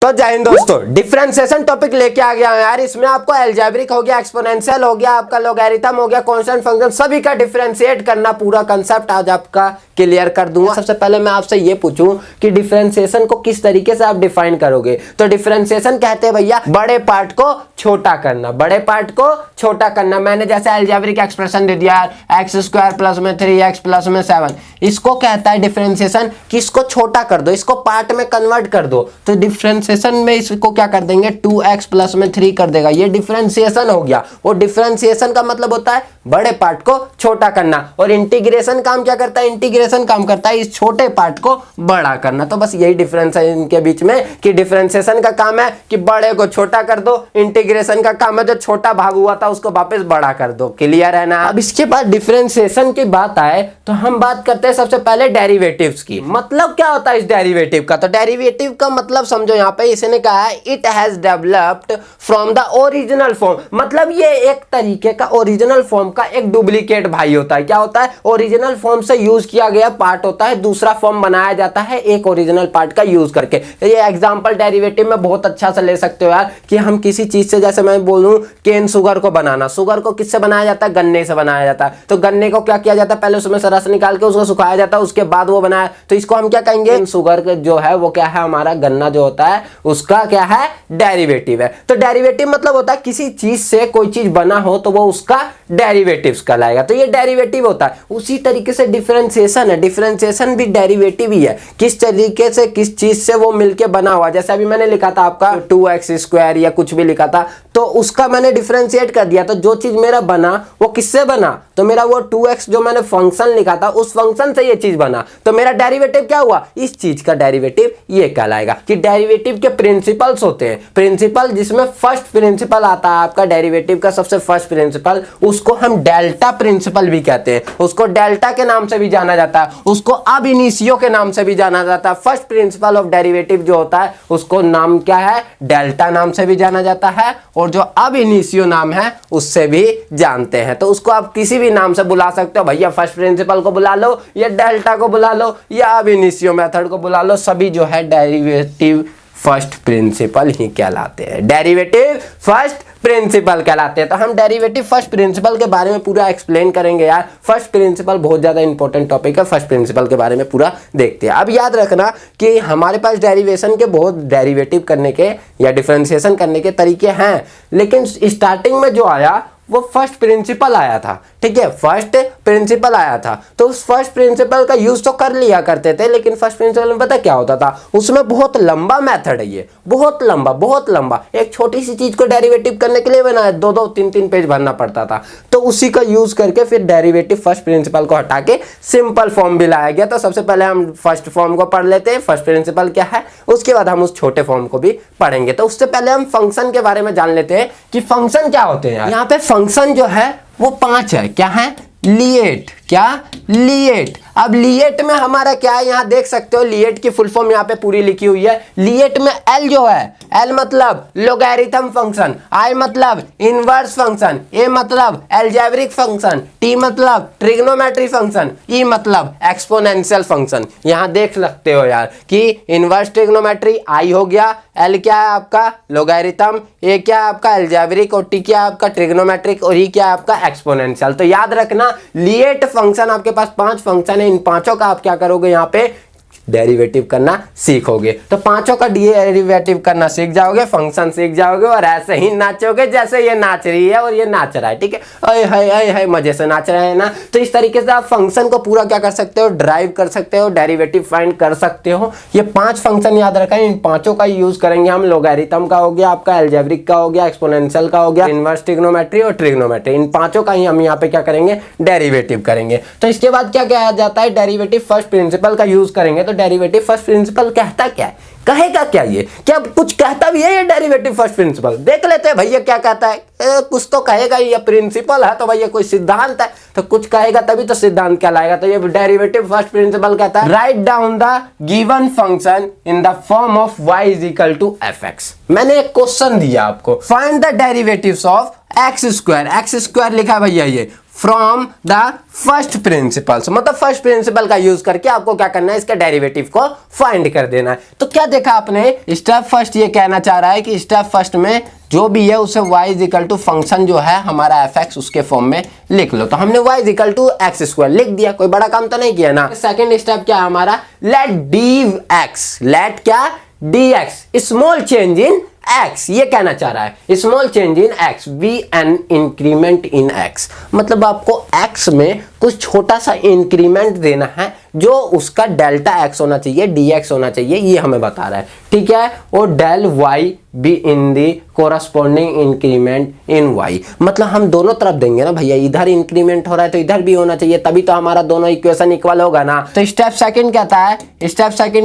तो जय हिंद दोस्तों, डिफरेंशिएशन टॉपिक लेके आ गया हूं यार। इसमें आपको अलजेब्रिक हो गया, एक्सपोनेंशियल हो गया, आपका लॉगरिथम हो गया, कांस्टेंट फंक्शन, सभी का डिफरेंशिएट करना पूरा कंसेप्ट आज आपका क्लियर कर दूंगा। सबसे पहले मैं आपसे ये पूछूं कि डिफरेंशिएशन को किस तरीके से आप डिफाइन करोगे। तो डिफरेंशिएशन कहते हैं भैया बड़े पार्ट को छोटा करना, बड़े पार्ट को छोटा करना। मैंने जैसे अलजेब्रिक एक्सप्रेशन दे दिया x² प्लस में 3x प्लस में 7, इसको कहता है डिफरेंशिएशन कि इसको छोटा कर दो, इसको पार्ट में कन्वर्ट कर दो। तो डिफरेंशिएशन में इसको क्या कर देंगे, 2x प्लस में 3 कर देगा, ये डिफरेंशिएशन हो गया। और डिफरेंशिएशन का मतलब होता है बड़े पार्ट को छोटा करना। और इंटीग्रेशन काम क्या करता है, इंटीग्रेशन काम करता है इस छोटे पार्ट को बड़ा करना। तो बस यही डिफरेंस है इनके बीच में कि डिफरेंशिएशन का काम है कि बड़े को छोटा कर दो, इंटीग्रेशन का काम है जो छोटा भाग हुआ था उसको वापस बड़ा कर दो। क्लियर है ना। अब इसके बाद डिफरेंशिएशन की बात आए तो हम बात करते हैं सबसे पहले डेरिवेटिव्स की। मतलब क्या होता है इस डेरिवेटिव का। तो डेरिवेटिव का मतलब समझो, यहाँ पे इसने कहा है it has developed from the original form. मतलब ये एक तरीके का ओरिजिनल फॉर्म का एक डुप्लीकेट भाई होता है। क्या होता है, ओरिजिनल फॉर्म से यूज किया गया पार्ट होता है, दूसरा फॉर्म बनाया जाता है एक ओरिजिनल पार्ट का यूज करके। ये एग्जांपल डेरिवेटिव में बहुत अच्छा से ले सकते हो यार कि हम किसी चीज से, जैसे मैं बोलूं केन शुगर को बनाना, शुगर को किससे बनाया जाता है, गन्ने से बनाया जाता है। तो गन्ने को क्या किया जाता है, पहले उसमें से रस निकाल के उसको सुखाया जाता है, उसके बाद वो बनाया। तो इसको हम क्या कहेंगे, शुगर जो है वो क्या है, हमारा गन्ना जो होता है उसका क्या है, डेरिवेटिव है। तो डेरिवेटिव मतलब होता है किसी चीज से कोई चीज बना हो तो वो उसका डेरिवेटिव्स कहलाएगा। तो ये डेरिवेटिव होता है। उसी तरीके से डिफरेंशिएशन है, डिफरेंशिएशन भी डेरिवेटिव ही है। किस तरीके से किस चीज से वो मिलके बना हुआ। जैसे अभी मैंने लिखा था आपका 2x² या कुछ भी लिखा था तो उसका मैंने डिफरेंशिएट कर दिया। तो जो चीज मेरा बना वो किससे बना, तो मेरा वो 2x जो मैंने फंक्शन लिखा था उस फंक्शन से ये चीज बना। तो मेरा डेरिवेटिव क्या हुआ, इस चीज का डेरिवेटिव ये कहलाएगा। कि डेरिवेटिव के प्रिंसिपल्स होते हैं, प्रिंसिपल जिसमें फर्स्ट प्रिंसिपल आता है आपका डेरिवेटिव का, सबसे फर्स्ट प्रिंसिपल, उसको हम डेल्टा प्रिंसिपल भी कहते हैं। उसको डेल्टा के नाम से भी जाना जाता है, उसको अब इनिशियो के नाम से भी जाना जाता है। फर्स्ट प्रिंसिपल ऑफ डेरिवेटिव जो होता है उसको नाम क्या है, डेल्टा नाम से भी जाना जाता है। और जो अब इनिशियो नाम है उससे भी जानते हैं। तो उसको आप किसी भी नाम से बुला सकते हो, भैया फर्स्ट प्रिंसिपल को बुला लो या डेल्टा को बुला लो या अब इनिशियो मेथड को बुला लो, सभी जो है डेरिवेटिव फर्स्ट प्रिंसिपल ही कहलाते हैं, डेरिवेटिव फर्स्ट प्रिंसिपल कहलाते हैं। तो हम डेरिवेटिव फर्स्ट प्रिंसिपल के बारे में पूरा एक्सप्लेन करेंगे यार। फर्स्ट प्रिंसिपल बहुत ज्यादा इंपॉर्टेंट टॉपिक है, फर्स्ट प्रिंसिपल के बारे में पूरा देखते हैं। अब याद रखना कि हमारे पास डेरिवेशन के बहुत डेरिवेटिव करने के या डिफरेंशिएशन करने के तरीके हैं, लेकिन स्टार्टिंग में जो आया वो फर्स्ट प्रिंसिपल आया था। ठीक है, फर्स्ट प्रिंसिपल आया था तो उस फर्स्ट प्रिंसिपल का यूज तो कर लिया करते थे, लेकिन फर्स्ट प्रिंसिपल में पता क्या होता था, उसमें बहुत लंबा मेथड है, ये बहुत लंबा। एक छोटी सी चीज को डेरिवेटिव करने के लिए बनाया 2-2 3-3 पेज भरना पड़ता था। तो उसी का यूज करके फिर डेरिवेटिव फर्स्ट प्रिंसिपल को हटा के सिंपल फॉर्म भी लाया गया। तो सबसे पहले हम फर्स्ट फॉर्म को पढ़ लेते हैं, फर्स्ट प्रिंसिपल क्या है, उसके बाद हम उस छोटे फॉर्म को भी पढ़ेंगे। तो उससे पहले हम फंक्शन के बारे में जान लेते हैं कि फंक्शन क्या होते हैं। यहाँ पे फंक्शन जो है वो 5 है। क्या है, लिएट, क्या, लिएट। अब लिएट में हमारा क्या है, यहाँ देख सकते हो लिएट की फुल फॉर्म यहाँ पे पूरी लिखी हुई है। लिएट में एल जो है, एल मतलब लोगैरिथम फंक्शन, आई मतलब इनवर्स फंक्शन, ए मतलब अलजेब्रिक फंक्शन, टी मतलब ट्रिग्नोमेट्री फंक्शन, ई मतलब एक्सपोनेंशियल फंक्शन। यहाँ देख सकते हो यार कि इनवर्स ट्रिग्नोमेट्री आई हो गया, एल क्या है आपका लोगैरिथम, ए क्या है आपका अलजेब्रिक, और टी क्या है आपका ट्रिग्नोमेट्रिक, और ई क्या है आपका एक्सपोनेंशियल। तो याद रखना लिएट फंक्शन आपके पास 5 फंक्शन है, इन पांचों का आप क्या करोगे, यहाँ पे डेरिवेटिव करना सीखोगे। तो पांचों का डेरिवेटिव करना सीख जाओगे, फंक्शन सीख जाओगे और ऐसे ही नाचोगे जैसे ये नाच रही है और ये नाच रहा है। ठीक है, अय हाय मजे से नाच रहे हैं ना। तो इस तरीके से आप फंक्शन को पूरा क्या कर सकते हो, ड्राइव कर सकते हो, डेरिवेटिव फाइंड कर सकते हो। ये 5 फंक्शन याद रखा है, इन पांचों का यूज करेंगे हम। लोगैरिथम का हो गया, आपका अलजेब्रिक का हो गया, एक्सपोनेंशियल का हो गया, इनवर्स ट्रिग्नोमेट्री और ट्रिग्नोमेट्री, इन पांचों का ही हम यहाँ पे क्या करेंगे, डेरिवेटिव करेंगे। तो इसके बाद क्या कहा जाता है, डेरिवेटिव फर्स्ट प्रिंसिपल का यूज करेंगे। तो डेरिवेटिव फर्स्ट प्रिंसिपल कहता क्या है, कहेगा क्या, ये क्या कुछ कहता भी है ये डेरिवेटिव फर्स्ट प्रिंसिपल। देख लेते हैं भैया क्या कहता है, कुछ तो कहेगा। ये प्रिंसिपल है तो भैया कोई सिद्धांत है तो कुछ कहेगा तभी तो सिद्धांत कहलाएगा। तो ये डेरिवेटिव फर्स्ट प्रिंसिपल कहता है write down the given function in the form of y is equal to fx। मैंने एक क्वेश्चन दिया आपको, find the derivatives of x square लिखा भैया ये फ्रॉम द फर्स्ट प्रिंसिपल्स, मतलब फर्स्ट प्रिंसिपल का यूज करके आपको क्या करना है, इसका डेरिवेटिव को फाइंड कर देना है। तो क्या देखा आपने, स्टेप फर्स्ट ये कहना चाह रहा है कि स्टेप फर्स्ट में जो भी है उसे y is equal to function जो है हमारा fx उसके फॉर्म में लिख लो। तो हमने y is equal to x square लिख दिया, कोई बड़ा काम तो नहीं किया ना। सेकंड स्टेप क्या है हमारा, लेट क्या dx small change in x, ये कहना चाह रहा है small change in x be an increment in x, मतलब आपको x में कुछ छोटा सा इंक्रीमेंट देना है जो उसका डेल्टा x होना चाहिए, dx होना चाहिए, ये हमें बता रहा है, ठीक है। और del y be in the corresponding increment in y, मतलब हम दोनों तरफ देंगे ना भैया, इधर इंक्रीमेंट हो रहा है तो इधर भी होना चाहिए, तभी तो हमारा दोनों इक्वेशन इक्वल होगा ना। तो स्टेप सेकंड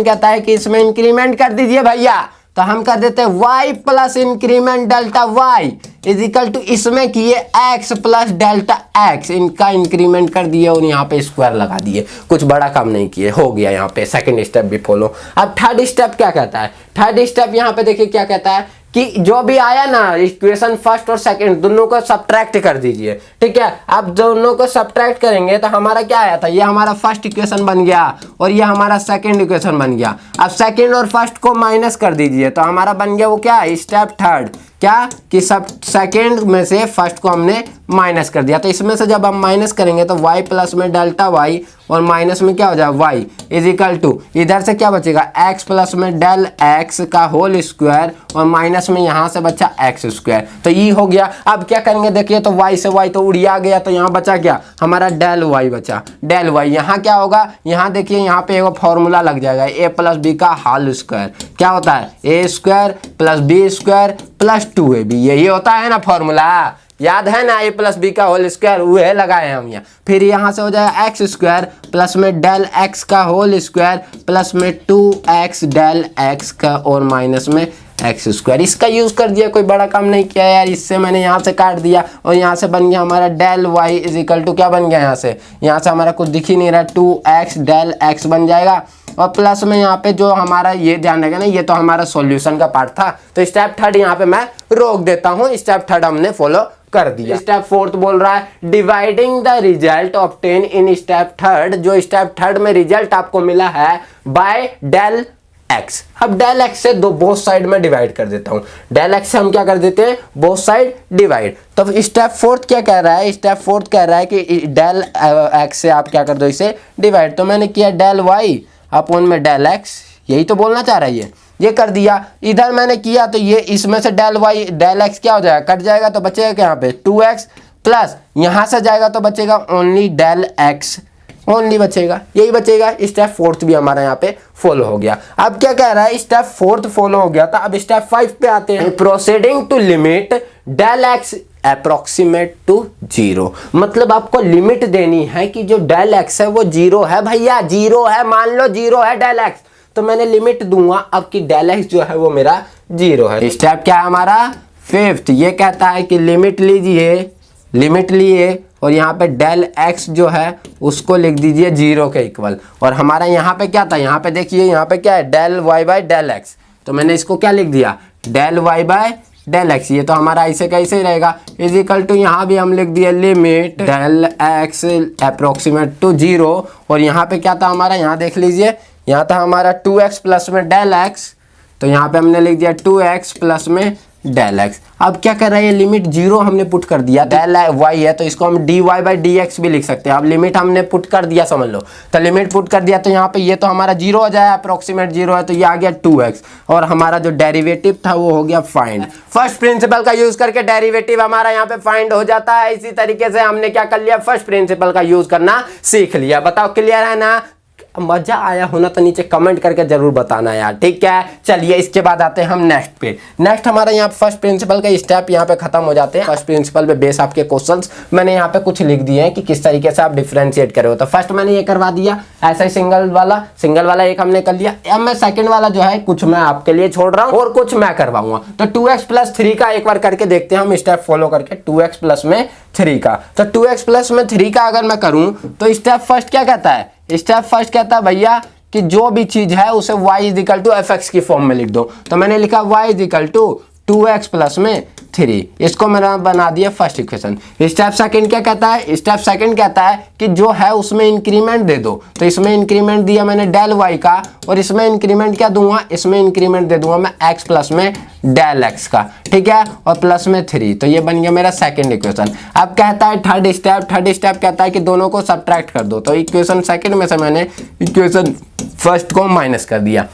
कहता है कि इसमें इंक्रीमेंट कर दीजिए भैया, तो हम कर देते हैं y plus increment delta y is equal to इसमें किए x प्लस डेल्टा x, इनका इंक्रीमेंट कर दिए और यहाँ पे स्क्वायर लगा दिए, कुछ बड़ा काम नहीं किए, हो गया यहाँ पे। सेकंड स्टेप भी फॉलो। अब थर्ड स्टेप क्या कहता है, थर्ड स्टेप यहाँ पे देखिए क्या कहता है कि जो भी आया ना इक्वेशन फर्स्ट और सेकंड दोनों को सब्ट्रैक्ट कर दीजिए, ठीक है। अब दोनों को सब्ट्रैक्ट करेंगे तो हमारा क्या आया था, ये हमारा फर्स्ट इक्वेशन बन गया और ये हमारा सेकंड इक्वेशन बन गया। अब सेकंड और फर्स्ट को माइनस कर दीजिए तो हमारा बन गया वो क्या, स्टेप थर्ड, क्या कि सब सेकंड में से फर्स्ट को हमने माइनस कर दिया। तो इसमें से जब हम माइनस करेंगे तो y प्लस में डेल्टा y और माइनस में क्या हो जाएगा y इज इक्वल टू इधर से क्या बचेगा x प्लस में डेल x का होल स्क्वायर और माइनस में यहाँ से बचा x स्क्वायर, तो ये हो गया। अब क्या करेंगे देखिए, तो y से y तो उड़िया गया, तो यहाँ बचा क्या हमारा डेल y बचा, डेल y यहाँ क्या होगा, यहाँ देखिए यहाँ पे एक फॉर्मूला लग जाएगा a प्लस बी का होल स्क्वायर, क्या होता है a square plus B square plus 2ab, यही होता है ना फॉर्मूला, याद है ना, a प्लस बी का होल स्क्वायर वह लगाए हम यहाँ। फिर यहाँ से हो जाएगा एक्स स्क्वायर प्लस में डेल x का होल स्क्वायर प्लस में 2x डेल x का और माइनस में एक्स स्क्वायर, इसका यूज कर दिया, कोई बड़ा काम नहीं किया यार। इससे मैंने यहाँ से काट दिया और यहाँ से बन गया हमारा del y is equal to क्या बन गया, यहाँ से हमारा कुछ दिख ही नहीं रहा, 2x डेल x बन जाएगा और प्लस में यहाँ पे जो हमारा ये ध्यान रखेगा ना, ये तो हमारा सॉल्यूशन का पार्ट था। तो स्टेप थर्ड यहाँ पे मैं रोक देता हूँ, स्टेप थर्ड हमने फॉलो कर दिया। स्टेप फोर्थ बोल रहा है dividing the result obtain in step third, जो स्टेप थर्ड में रिजल्ट आपको मिला है बाय डेल x। अब डेल x से दो बोथ साइड में डिवाइड कर देता हूँ, डेल x से हम क्या कर देते हैं बोथ साइड डिवाइड। तो स्टेप फोर्थ क्या कह रहा है, स्टेप फोर्थ कह रहा है कि डेल x से आप क्या कर दो इसे डिवाइड, तो मैंने किया डेल y अपॉन में डेल x, यही तो बोलना चाह रहा है ये कर दिया। इधर मैंने किया तो ये इसमें से डेल y डेल x क्या हो जाएगा, कट जाएगा तो बचेगा क्या यहाँ पे 2x प्लस यहाँ से जाएगा तो बचेगा ओनली डेल x, ओनली बचेगा, यही बचेगा। स्टेप फोर्थ भी हमारा यहाँ पे फॉलो हो गया। अब क्या कह रहा है, स्टेप फोर्थ फॉलो हो गया था, अब स्टेप 5 पे आते हैं। Proceeding to limit del x approximate to 0, मतलब आपको लिमिट देनी है कि जो डेल x है वो 0 है भैया, 0 है, मान लो 0 है डेल x, तो मैंने लिमिट दूंगा अब कि डेल x जो है वो मेरा 0 है। स्टेप क्या है हमारा फिफ्थ, ये कहता है कि लिमिट लिए और यहाँ पे डेल x जो है उसको लिख दीजिए 0 के इक्वल। और हमारा यहाँ पे क्या था, यहाँ पे देखिए यहाँ पे क्या है del y by del x, तो मैंने इसको क्या लिख दिया del y by del x, ये तो हमारा ऐसे कैसे ही रहेगा इज इक्वल टू यहाँ भी हम लिख दिए limit del x approximate to 0। और यहाँ पे क्या था हमारा, यहाँ देख लीजिए यहाँ था हमारा 2x प्लस में डेल x, तो यहाँ पे हमने लिख दिया 2x प्लस में डेल x। अब क्या कर रहा है, ये लिमिट 0 हमने पुट कर दिया, डेल y है तो इसको हम dy बाई dx भी लिख सकते हैं। अब लिमिट हमने पुट कर दिया समझ लो, तो लिमिट पुट कर दिया तो यहाँ पे ये तो हमारा 0 हो जाए, अप्रोक्सीमेट 0 है तो ये आ गया 2x और हमारा जो डेरिवेटिव था वो हो गया फाइंड। फर्स्ट प्रिंसिपल का यूज करके डेरिवेटिव हमारा यहाँ पे फाइंड हो जाता है। इसी तरीके से हमने क्या कर लिया, फर्स्ट प्रिंसिपल का यूज करना सीख लिया। बताओ क्लियर है ना, मजा आया होना तो नीचे कमेंट करके जरूर बताना यार, ठीक है। चलिए इसके बाद आते हैं हम नेक्स्ट पे। नेक्स्ट हमारा यहाँ फर्स्ट प्रिंसिपल का स्टेप यहाँ पे खत्म हो जाते हैं। फर्स्ट प्रिंसिपल पे बेस आपके क्वेश्चंस मैंने यहाँ पे कुछ लिख दिए हैं कि किस तरीके से आप डिफरेंशिएट करो। तो फर्स्ट मैंने ये करवा दिया, ऐसा ही सिंगल वाला एक हमने कर लिया। अब मैं सेकंड वाला जो है कुछ मैं आपके लिए छोड़ रहा हूँ और कुछ मैं करवाऊंगा। तो 2x प्लस 3 का एक बार करके देखते हैं हम स्टेप फॉलो करके, 2x प्लस में 3 का। तो 2x प्लस में 3 का अगर मैं करूं तो स्टेप फर्स्ट क्या कहता है, स्टेप फर्स्ट कहता है भैया कि जो भी चीज है उसे y is equal to F X की फॉर्म में लिख दो। तो मैंने लिखा y is equal to 2x plus में 3। इसको मैंने बना दिया फर्स्ट इक्वेशन। स्टेप सेकंड क्या कहता है? स्टेप सेकंड कहता है कि जो है उसमें इंक्रीमेंट दे दो। तो इसमें इंक्रीमेंट दिया मैंने डेल वाई का, और इसमें इंक्रीमेंट क्या दूंगा? इसमें इंक्रीमेंट दे दूंगा मैं एक्स प्लस में डेल एक्स का, ठीक है, और प्लस में 3। तो ये बन गया मेरा सेकंड इक्वेशन। अब कहता है थर्ड स्टेप कहता है कि दोनों को सब्ट्रैक्ट कर दो। तो इक्वेशन सेकंड में से मैंने इक्वेशन फर्स्ट को माइनस कर दिया।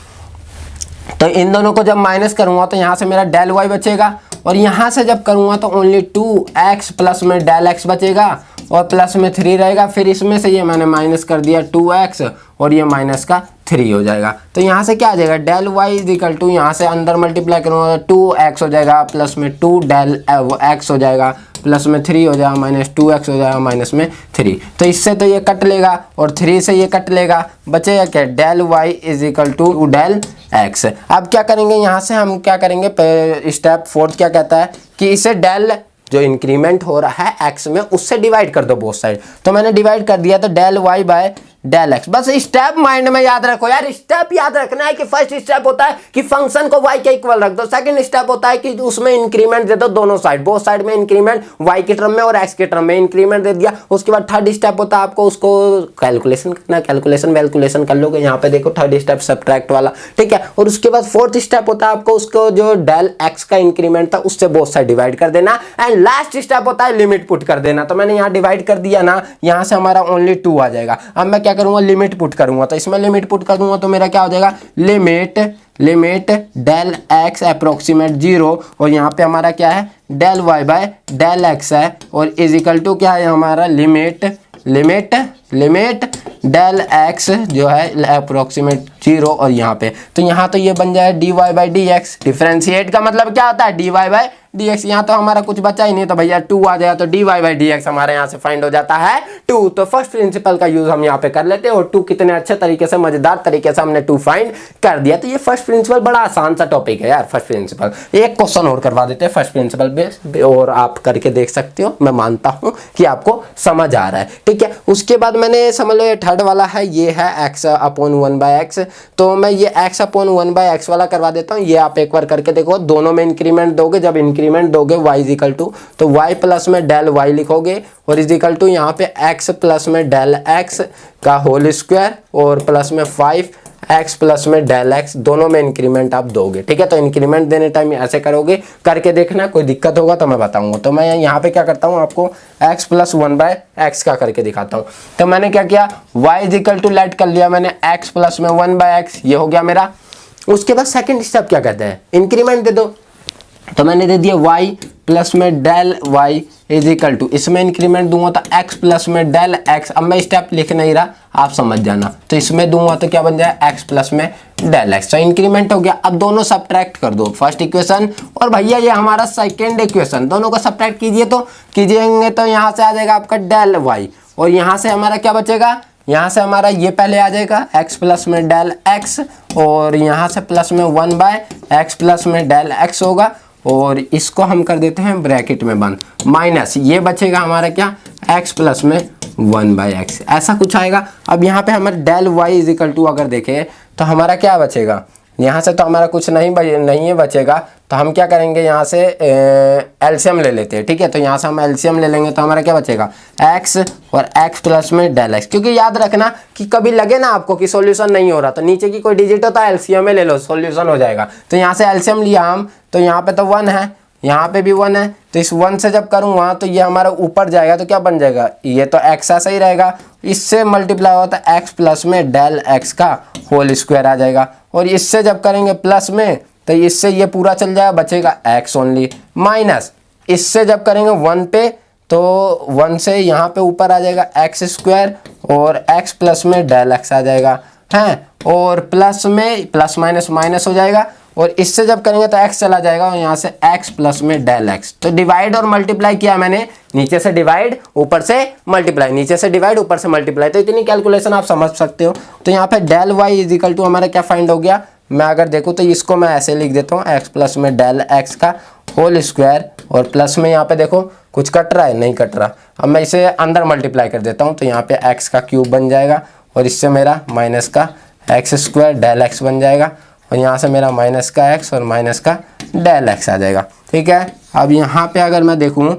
तो इन दोनों को जब माइनस करूंगा तो यहाँ से मेरा डेल वाई बचेगा, और यहाँ से जब करूंगा तो ओनली 2x प्लस में डेल एक्स बचेगा और प्लस में 3 रहेगा। फिर इसमें से ये मैंने माइनस कर दिया 2x और ये माइनस का 3 हो जाएगा। तो यहाँ से क्या आ जाएगा? Del Y is equal to, यहाँ से अंदर मल्टीप्लाई करूँगा तो 2x हो जाएगा, प्लस में 2 डेल x हो जाएगा, प्लस में 3 हो जाएगा, माइनस 2x हो जाएगा, माइनस में 3। तो इससे तो ये कट लेगा और 3 से ये कट लेगा, बचेगा क्या? Del Y is equal to del X. अब क्या करेंगे यहाँ से? हम क्या करेंगे? स्टेप फोर्थ क्या कहता है कि इसे डेल जो इंक्रीमेंट हो रहा है एक्स में उससे डिवाइड कर दो बोथ साइड। तो मैंने डिवाइड कर दिया, तो del Y by del X. बस स्टेप माइंड में याद रखो यार। स्टेप याद रखना है कि फर्स्ट स्टेप होता है कि फंक्शन को y के इक्वल रख दो। सेकंड स्टेप होता है कि उसमें इंक्रीमेंट दे दो दोनों साइड, बोथ साइड में इंक्रीमेंट y के टर्म में और x के टर्म में इंक्रीमेंट दे दिया। उसके बाद थर्ड स्टेप होता है आपको उसको कैलकुलेशन करना, कैलकुलेशन कर लोगे। यहाँ पे देखो थर्ड स्टेप सब्ट्रैक्ट वाला, ठीक है। और उसके बाद फोर्थ स्टेप होता है आपको उसको जो डेल एक्स का इंक्रीमेंट था उससे बोथ साइड डिवाइड कर देना। एंड लास्ट स्टेप होता है लिमिट पुट कर देना। तो मैंने यहाँ डिवाइड कर दिया ना, यहाँ से हमारा ओनली 2 आ जाएगा। अब मैं क्या करूँगा? लिमिट पुट करूंगा। तो इसमें लिमिट पुट कर दूंगा तो मेरा क्या हो जाएगा? लिमिट डेल एक्स अप्रोक्सीमेट 0, और यहाँ पे हमारा क्या है? Del Y by del X है, और इज इक्वल टू क्या है हमारा? लिमिट डेल एक्स जो है अप्रोक्सीमेट 0, और यहाँ पे तो यहाँ तो ये बन जाए D Y by D X. Differentiate का मतलब क्या होता है? D Y by D X. यहाँ तो हमारा कुछ बचा ही नहीं, तो भैया 2 आ जाएगा, तो D Y by D X हमारे यहाँ से फाइंड हो जाता है 2। तो फर्स्ट प्रिंसिपल का यूज हम यहाँ पे कर लेते हैं, और 2 कितने अच्छे तरीके से, मजेदार तरीके से हमने 2 फाइंड कर दिया। तो ये फर्स्ट प्रिंसिपल बड़ा आसान सा टॉपिक है यार। फर्स्ट प्रिंसिपल एक क्वेश्चन और करवा देते हैं फर्स्ट प्रिंसिपल पे, और आप करके देख सकते हो। मैं मानता हूँ कि आपको समझ आ रहा है, ठीक है। उसके बाद मैंने समझ लो थर्ड वाला है, ये है x अपॉन 1/x। तो मैं ये x अपॉन 1/x वाला करवा देता हूँ। ये आप एक बार करके देखो, दोनों में इंक्रीमेंट दोगे। जब इंक्रीमेंट दोगे y इज इक्वल टू, तो y प्लस में डेल y लिखोगे, और इज इक्वल टू यहाँ पे x प्लस में डेल x का होल स्क्वायर, और प्लस में 5x प्लस में डेल x, दोनों में इंक्रीमेंट आप दोगे, ठीक है। तो इंक्रीमेंट देने टाइम ऐसे करोगे, करके देखना, कोई दिक्कत होगा तो मैं बताऊंगा। तो मैं यहाँ पे क्या करता हूँ, आपको x प्लस 1/x का करके दिखाता हूँ। तो मैंने क्या किया? y is equal to let कर लिया मैंने x प्लस में 1/x, ये हो गया मेरा। उसके बाद सेकेंड स्टेप क्या कहते हैं? इंक्रीमेंट दे दो। तो मैंने दे दिया y प्लस में del y is equal to, इसमें इंक्रीमेंट दूंगा तो x प्लस में डेल x। अब मैं स्टेप लिख नहीं रहा, आप समझ जाना। तो इसमें दूंगा तो क्या बन जाए? x प्लस में डेल x। तो इंक्रीमेंट हो गया। अब दोनों सब्ट्रैक्ट कर दो, फर्स्ट इक्वेशन और भैया ये हमारा सेकेंड इक्वेशन, दोनों को सब्ट्रैक्ट कीजिए। तो कीजिएंगे तो यहाँ से आ जाएगा आपका डेल y, और यहाँ से हमारा क्या बचेगा? यहाँ से हमारा ये पहले आ जाएगा x प्लस में डेल x, और यहाँ से प्लस में 1/x प्लस में डेल x होगा, और इसको हम कर देते हैं ब्रैकेट में बंद, माइनस ये बचेगा हमारा क्या? x प्लस में 1/x, ऐसा कुछ आएगा। अब यहाँ पे हमारे del y is equal to अगर देखें तो हमारा क्या बचेगा? यहाँ से तो हमारा कुछ नहीं बचेगा। तो हम क्या करेंगे? यहाँ से एलसीएम ले लेते हैं, ठीक है। तो यहाँ से हम एलसीएम ले लेंगे तो हमारा क्या बचेगा? x और x प्लस में डेल x। क्योंकि याद रखना कि कभी लगे ना आपको कि सॉल्यूशन नहीं हो रहा, तो नीचे की कोई डिजिट होता है एलसीएम में ले लो, सॉल्यूशन हो जाएगा। तो यहाँ से एलसीएम लिया हम, तो यहाँ पे तो 1 है, यहाँ पे भी 1 है। तो इस 1 से जब करूँगा तो ये हमारा ऊपर जाएगा, तो क्या बन जाएगा? ये तो x ऐसा ही रहेगा, इससे मल्टीप्लाई होता है x प्लस में डेल x का होल स्क्वायर आ जाएगा। और इससे जब करेंगे प्लस में, तो इससे ये पूरा चल जाएगा, बचेगा x ओनली, माइनस इससे जब करेंगे 1 पे, तो 1 से यहाँ पे ऊपर आ जाएगा x स्क्वायर, और x प्लस में डेल x आ जाएगा, हैं। और प्लस में प्लस माइनस माइनस हो जाएगा, और इससे जब करेंगे तो x चला जाएगा, और यहाँ से x प्लस में डेल x। तो डिवाइड और मल्टीप्लाई किया मैंने, नीचे से डिवाइड ऊपर से मल्टीप्लाई, नीचे से डिवाइड ऊपर से मल्टीप्लाई। तो इतनी कैलकुलेशन आप समझ सकते हो। तो यहाँ पे del y is equal to हमारा क्या फाइंड हो गया? मैं अगर देखूँ तो इसको मैं ऐसे लिख देता हूँ, x प्लस में डेल x का होल स्क्वायर, और प्लस में यहाँ पे देखो कुछ कट रहा है, नहीं कट रहा। अब मैं इसे अंदर मल्टीप्लाई कर देता हूँ, तो यहाँ पे x का क्यूब बन जाएगा, और इससे मेरा माइनस का x स्क्वायर डेल x बन जाएगा, और यहाँ से मेरा माइनस का x और माइनस का डेल x आ जाएगा, ठीक है। अब यहाँ पे अगर मैं देखूँ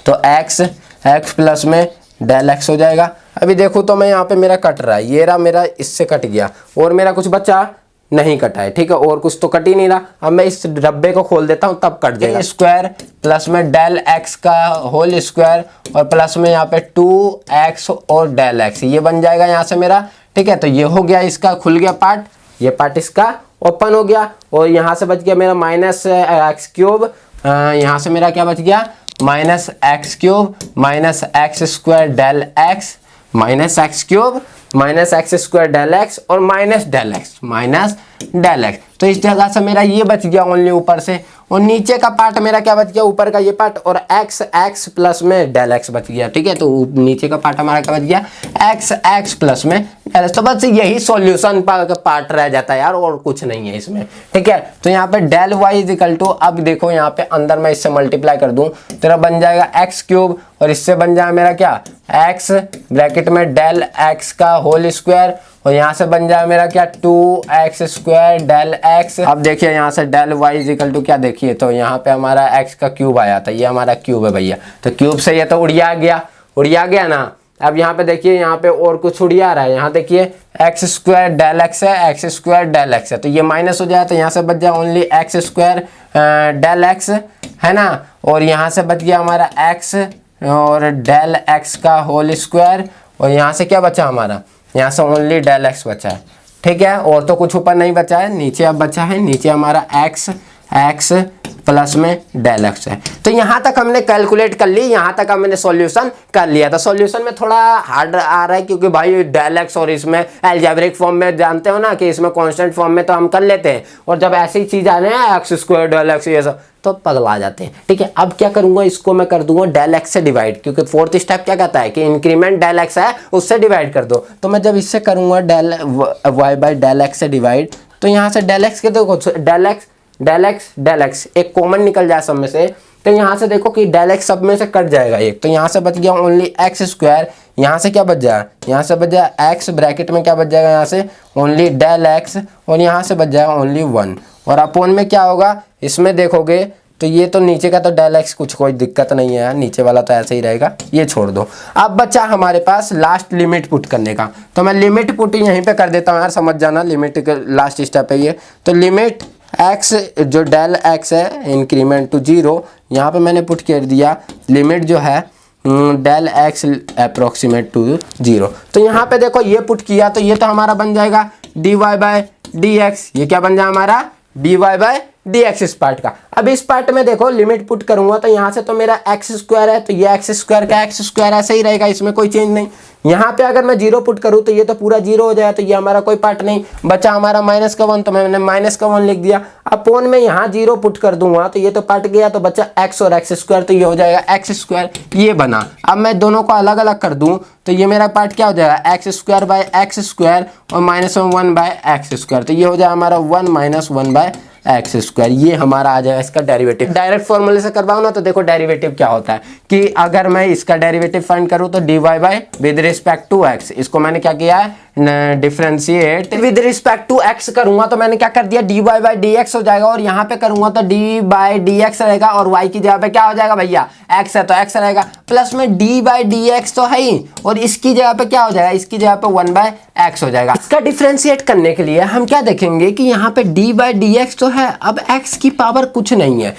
तो x प्लस में डेल x हो जाएगा। अभी देखो तो मैं यहाँ पे मेरा कट रहा है, ये रहा मेरा, इससे कट गया और मेरा कुछ बचा नहीं कटा है, ठीक है, और कुछ तो कट ही नहीं रहा। अब मैं इस डब्बे को खोल देता हूँ तब कट जाएगा। स्क्वायर प्लस में डेल x का होल स्क्वायर और प्लस में यहाँ पे 2x और डेल x, ये बन जाएगा यहाँ से मेरा, ठीक है। तो ये हो गया, इसका खुल गया पार्ट, ये पार्ट इसका ओपन हो गया और यहाँ से बच गया मेरा माइनस एक्स क्यूब, यहाँ से मेरा क्या बच गया minus X cube minus X square del X minus X cube minus X square del X और माइनस डेल एक्स। तो इस जगह से मेरा ये बच गया ओनली ऊपर से, और नीचे का पार्ट मेरा क्या बच गया, ऊपर का ये पार्ट और एक्स प्लस में डेल एक्स बच गया, ठीक है। तो नीचे का पार्ट हमारा क्या बच गया एक्स प्लस में डेल एक्स। तो बस यही सॉल्यूशन पार्ट रह जाता है यार, और कुछ नहीं है इसमें, ठीक है। तो यहाँ पे del Y is equal to, अब देखो यहाँ पे अंदर मैं इससे मल्टीप्लाई कर दूं तेरा बन जाएगा एक्स क्यूब और इससे बन जाएगा मेरा क्या एक्स ब्रैकेट में डेल एक्स का होल स्क्वायर और यहाँ से बन जाए मेरा क्या 2x स्क्वायर डेल x। अब देखिए यहाँ से del y is equal to क्या, देखिए तो यहाँ पे हमारा x का क्यूब आया था, ये हमारा क्यूब है भैया, तो क्यूब से ये तो उड़िया गया ना। अब यहाँ पे देखिए यहाँ पे और कुछ उड़िया रहा है, यहाँ देखिए एक्स स्क्वायर डेल एक्स है, एक्स स्क्वायर डेल एक्स है, तो ये माइनस हो जाए तो यहाँ से बच जाए only X square del X, है ना। और यहाँ से बच गया हमारा एक्स और डेल एक्स का होल स्क्वायर और यहाँ से क्या बचा हमारा, यहाँ से ओनली डेल एक्स बचा है, ठीक है। और तो कुछ ऊपर नहीं बचा है, नीचे अब बचा है, नीचे हमारा एक्स प्लस में डेल एक्स है। तो यहाँ तक हमने कैलकुलेट कर ली, यहाँ तक हमने सॉल्यूशन कर लिया था। सॉल्यूशन में थोड़ा हार्ड आ रहा है क्योंकि भाई डेल एक्स और इसमें अलजेब्रिक फॉर्म में जानते हो ना कि इसमें कांस्टेंट फॉर्म में तो हम कर लेते हैं, और जब ऐसी चीज आ रही है एक्स स्क्वायर डेल एक्स ये सब तो पगला जाते हैं, ठीक है। अब क्या करूंगा, इसको मैं कर दूंगा डेल एक्स से डिवाइड, क्योंकि फोर्थ स्टेप क्या कहता है कि इंक्रीमेंट डेल एक्स है उससे डिवाइड कर दो। तो मैं जब इससे करूंगा del Y by del X से डिवाइड, तो यहाँ से डेल एक्स के देखो डेल एक्स एक कॉमन निकल जाए सब में से, तो यहाँ से देखो कि डेल एक्स सब में से कट जाएगा एक, तो यहाँ से बच गया ओनली एक्स स्क्वायर, यहाँ से क्या बच जाए, यहाँ से बच जाए एक्स ब्रैकेट में क्या बच जाएगा यहाँ से ओनली डेल एक्स और यहाँ से बच जाएगा ओनली 1 और अपोन में क्या होगा, इसमें देखोगे तो ये तो नीचे का तो डेल एक्स कुछ कोई दिक्कत नहीं है यार, नीचे वाला तो ऐसे ही रहेगा, ये छोड़ दो। अब बच्चा हमारे पास लास्ट लिमिट पुट करने का, तो मैं लिमिट पुट यहीं पे कर देता हूँ यार, समझ जाना लिमिट का लास्ट स्टेप है ये। तो लिमिट x जो डेल x है इंक्रीमेंट टू 0, यहाँ पे मैंने पुट कर दिया लिमिट जो है डेल x अप्रोक्सीमेट टू 0। तो यहाँ पे देखो ये पुट किया तो ये तो हमारा बन जाएगा dy बाय dx, ये क्या बन जाए हमारा dy बाय dx इस पार्ट का। अब इस पार्ट में देखो लिमिट पुट करूंगा तो यहाँ से तो मेरा एक्स स्क्वायर है, तो ये एक्स स्क्वायर का एक्स स्क्वायर ऐसे ही रहेगा, इसमें कोई चेंज नहीं। यहाँ पे अगर मैं 0 पुट करूँ तो ये तो पूरा 0 हो जाए, तो ये हमारा कोई पार्ट नहीं बचा, हमारा माइनस का 1, तो मैंने माइनस का 1 लिख दिया। अपोन में यहाँ 0 पुट कर दूंगा तो ये तो पार्ट गया, तो बचा एक्स और एक्स स्क्वायर, तो ये हो जाएगा एक्स स्क्वायर, ये बना। अब मैं दोनों को अलग अलग कर दूं तो ये मेरा पार्ट क्या हो जाएगा x square by x square और माइनस 1 बाय एक्स स्क्वायर, तो ये हो जाएगा हमारा 1 माइनस 1 बाय एक्स स्क्वायर, ये हमारा आ जाएगा इसका डेरिवेटिव। डायरेक्ट फॉर्मूले से करवाओ ना तो देखो डेरिवेटिव क्या होता है कि अगर मैं इसका डेरिवेटिव फाइंड करूं तो dy by with respect to x, इसको मैंने क्या किया है differentiate with respect to x करूंगा तो मैंने क्या कर दिया dy बाय dx हो जाएगा, और यहाँ पे करूंगा तो d बाय dx रहेगा और y की जगह पे क्या हो जाएगा भैया x है तो x रहेगा, प्लस में d बाय dx तो है ही, और इसकी जगह पे क्या हो जाएगा, इसकी जगह पे 1 बाय x हो जाएगा। इसका डिफरेंशिएट करने के लिए हम क्या देखेंगे कि यहाँ पे d बाय dx तो है, अब x की पावर कुछ नहीं है,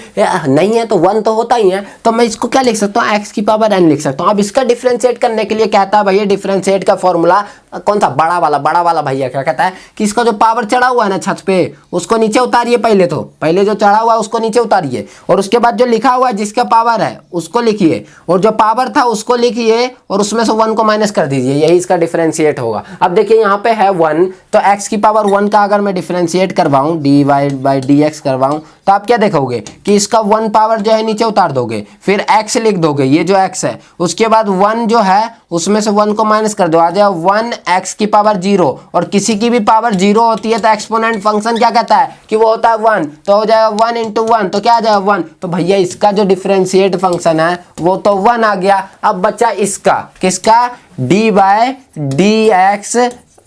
नहीं है तो 1 तो होता ही है, तो मैं इसको क्या लिख सकता हूँ x की पावर n लिख सकता हूँ। अब इसका डिफरेंशिएट करने के लिए कहता है भैया डिफरेंशिएट का फॉर्मूला कौन सा, बड़ा वाला भैया क्या कहता है कि इसका जो पावर चढ़ा हुआ है ना छत पे उसको नीचे उतारिए, पहले जो चढ़ा हुआ है उसको नीचे उतारिए, और उसके बाद जो लिखा हुआ है जिसका पावर है उसको लिखिए, और जो पावर था उसको लिखिए और उसमें से 1 को माइनस कर दीजिए, यही इसका डिफरेंशिएट होगा। अब देखिए यहाँ पे है 1, तो x की पावर 1 का अगर मैं डिफरेंशिएट करवाऊं dy बाय dx करवाऊं तो आप क्या देखोगे कि इसका 1 पावर जो है नीचे उतार दोगे, फिर x लिख दोगे, ये जो x है, उसके बाद 1 जो है उसमें से 1 को माइनस कर दो, आ जाए 1x की पावर 0, और किसी की भी पावर 0 होती है तो एक्सपोनेंट फंक्शन क्या कहता है कि वो होता है 1, तो हो जाएगा 1 इंटू 1, तो क्या आ जाएगा 1, तो भैया इसका जो डिफरेंशिएट फंक्शन है वो तो 1 आ गया। अब बचा इसका किसका dy बाय dx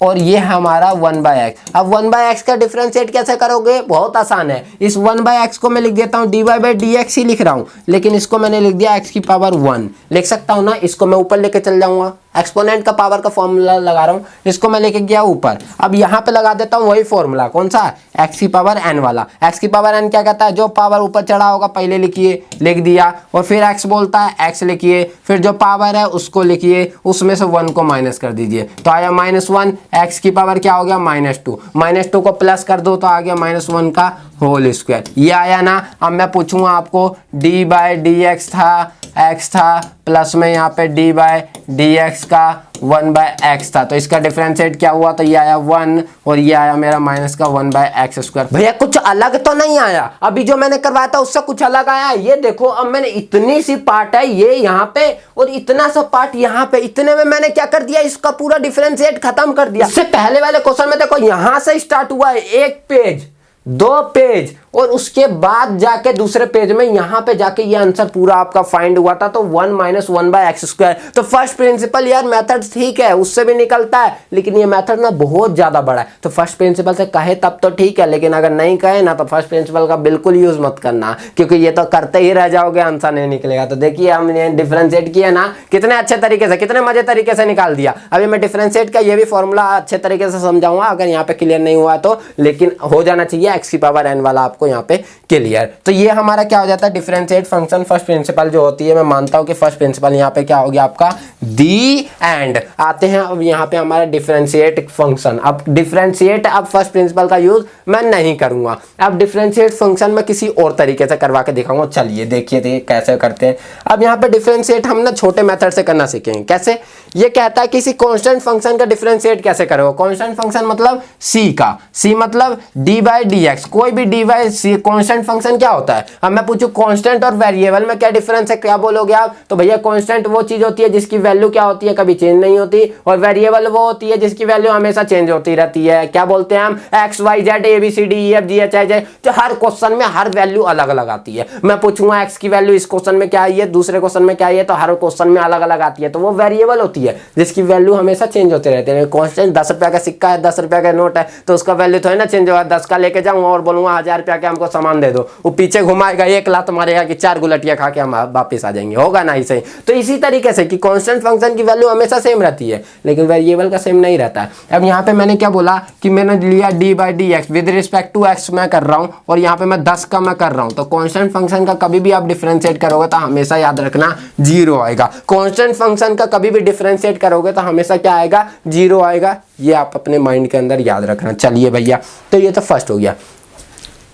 और ये हमारा 1/x। अब 1/x का डिफरेंशिएट कैसे करोगे, बहुत आसान है। इस 1/x को मैं लिख देता हूँ dy/dx ही लिख रहा हूँ, लेकिन इसको मैंने लिख दिया x की पावर 1 लिख सकता हूँ ना। इसको मैं ऊपर लेके चल जाऊंगा, एक्सपोनेंट का पावर का फॉर्मूला लगा रहा हूँ, इसको मैं लेके गया ऊपर। अब यहाँ पे लगा देता हूँ वही फॉर्मूला, कौन सा, x की पावर n वाला। x की पावर n क्या कहता है, जो पावर ऊपर चढ़ा होगा पहले लिखिए, लिख दिया। और फिर x बोलता है x लिखिए, फिर जो पावर है उसको लिखिए, उसमें से 1 को माइनस कर दीजिए तो आया -1। x की पावर क्या हो गया, -2। -2 को प्लस कर दो तो आ गया -1 का होल स्क्वायर। ये आया ना। अब मैं पूछूंगा आपको d/dx था, x था, प्लस में यहाँ पे d/dx का 1/x था, तो इसका डिफरेंशिएट क्या हुआ, तो ये आया 1 और ये आया मेरा माइनस का 1/x²। भैया कुछ अलग तो नहीं आया, अभी जो मैंने करवाया था उससे कुछ अलग आया। ये देखो, अब मैंने इतनी सी पार्ट है ये यहाँ पे और इतना सा पार्ट यहाँ पे, इतने में मैंने क्या कर दिया, इसका पूरा डिफरेंशिएट खत्म कर दिया। इससे पहले वाले क्वेश्चन में देखो यहाँ से स्टार्ट हुआ है, 1 पेज 2 पेज और उसके बाद जाके दूसरे पेज में यहाँ पे जाके ये आंसर पूरा आपका फाइंड हुआ था, तो 1 - 1/x²। तो फर्स्ट प्रिंसिपल यार मेथड ठीक है, उससे भी निकलता है, लेकिन ये मेथड ना बहुत ज्यादा बड़ा है। तो फर्स्ट प्रिंसिपल से कहे तब तो ठीक है, लेकिन अगर नहीं कहे ना तो फर्स्ट प्रिंसिपल का बिल्कुल यूज मत करना, क्योंकि ये तो करते ही रह जाओगे, आंसर नहीं निकलेगा। तो देखिए हमने डिफरेंशिएट किया ना कितने अच्छे तरीके से, कितने मजे तरीके से निकाल दिया। अभी मैं डिफरेंशिएट का ये भी फॉर्मूला अच्छे तरीके से समझाऊंगा, अगर यहाँ पे क्लियर नहीं हुआ तो, लेकिन हो जाना चाहिए x की पावर n वाला आपको यहाँ पे क्लियर। तो ये हमारा क्या हो जाता है, डिफरेंशिएट फंक्शन फर्स्ट प्रिंसिपल जो होती है। मैं मानता हूं कि फर्स्ट प्रिंसिपल यहाँ पे क्या हो गया आपका, दी एंड। आते हैं अब यहाँ पे हमारा डिफरेंशिएट फंक्शन। अब डिफरेंशिएट अब फर्स्ट प्रिंसिपल का यूज मैं नहीं करूंगा, अब डिफरेंशिएट फंक्शन मैं किसी और तरीके से करवा के दिखाऊंगा। चलिए देखिए कैसे करते हैं। अब यहाँ पे डिफरेंशिएट हम ना छोटे मेथड से करना सीखेंगे। कैसे, ये कहता है किसी कांस्टेंट फंक्शन का डिफरेंशिएट कैसे करोगे। कांस्टेंट फंक्शन मतलब c का, c मतलब d/dx, कोई भी d/c कांस्टेंट फंक्शन क्या होता है। अब मैं पूछूं कांस्टेंट और वेरिएबल में क्या डिफरेंस है, क्या बोलोगे आप, तो भैया कांस्टेंट वो चीज होती है जिसकी वैल्यू क्या होती है, कभी चेंज नहीं होती, और वेरिएबल वो होती है जिसकी वैल्यू हमेशा चेंज होती रहती है। क्या बोलते हैं हम, x y z a b c d e f g h i j। तो हर क्वेश्चन में हर वैल्यू अलग अलग आती है। मैं पूछूंगा x की वैल्यू इस क्वेश्चन में क्या आई है, दूसरे क्वेश्चन में क्या आई है, तो हर क्वेश्चन में अलग अलग आती है, तो वो वेरिएबल होती है जिसकी वैल्यू हमेशा चेंज होती रहती है। कांस्टेंट 10 रुपया का सिक्का है, 10 रुपया का नोट है, तो उसका वैल्यू थोड़ी ना चेंज होगा। 10 का लेके जाऊंगा और बोलूंगा 1000 रुपया के हमको सामान दे दो, वो पीछे घुमाएगा, एक लात मारेगा कि 4 गुलटिया खा के हम वापस आ जाएंगे, होगा ना ऐसे ही। तो इसी तरीके से कि कांस्टेंट फंक्शन की वैल्यू हमेशा सेम रहती है, लेकिन वेरिएबल का सेम नहीं रहता है। अब यहाँ पे मैंने क्या बोला कि मैंने लिया d/dx with respect to x मैं कर रहा हूँ, और यहाँ पे मैं 10 का मैं कर रहा हूँ। तो कांस्टेंट फंक्शन का कभी भी आप डिफरेंशिएट करोगे तो हमेशा याद रखना 0 आएगा। कांस्टेंट फंक्शन का कभी भी डिफरेंशिएट करोगे तो हमेशा क्या आएगा, 0 आएगा। ये आप अपने माइंड के अंदर याद रखना। चलिए भैया, तो ये तो फर्स्ट हो गया।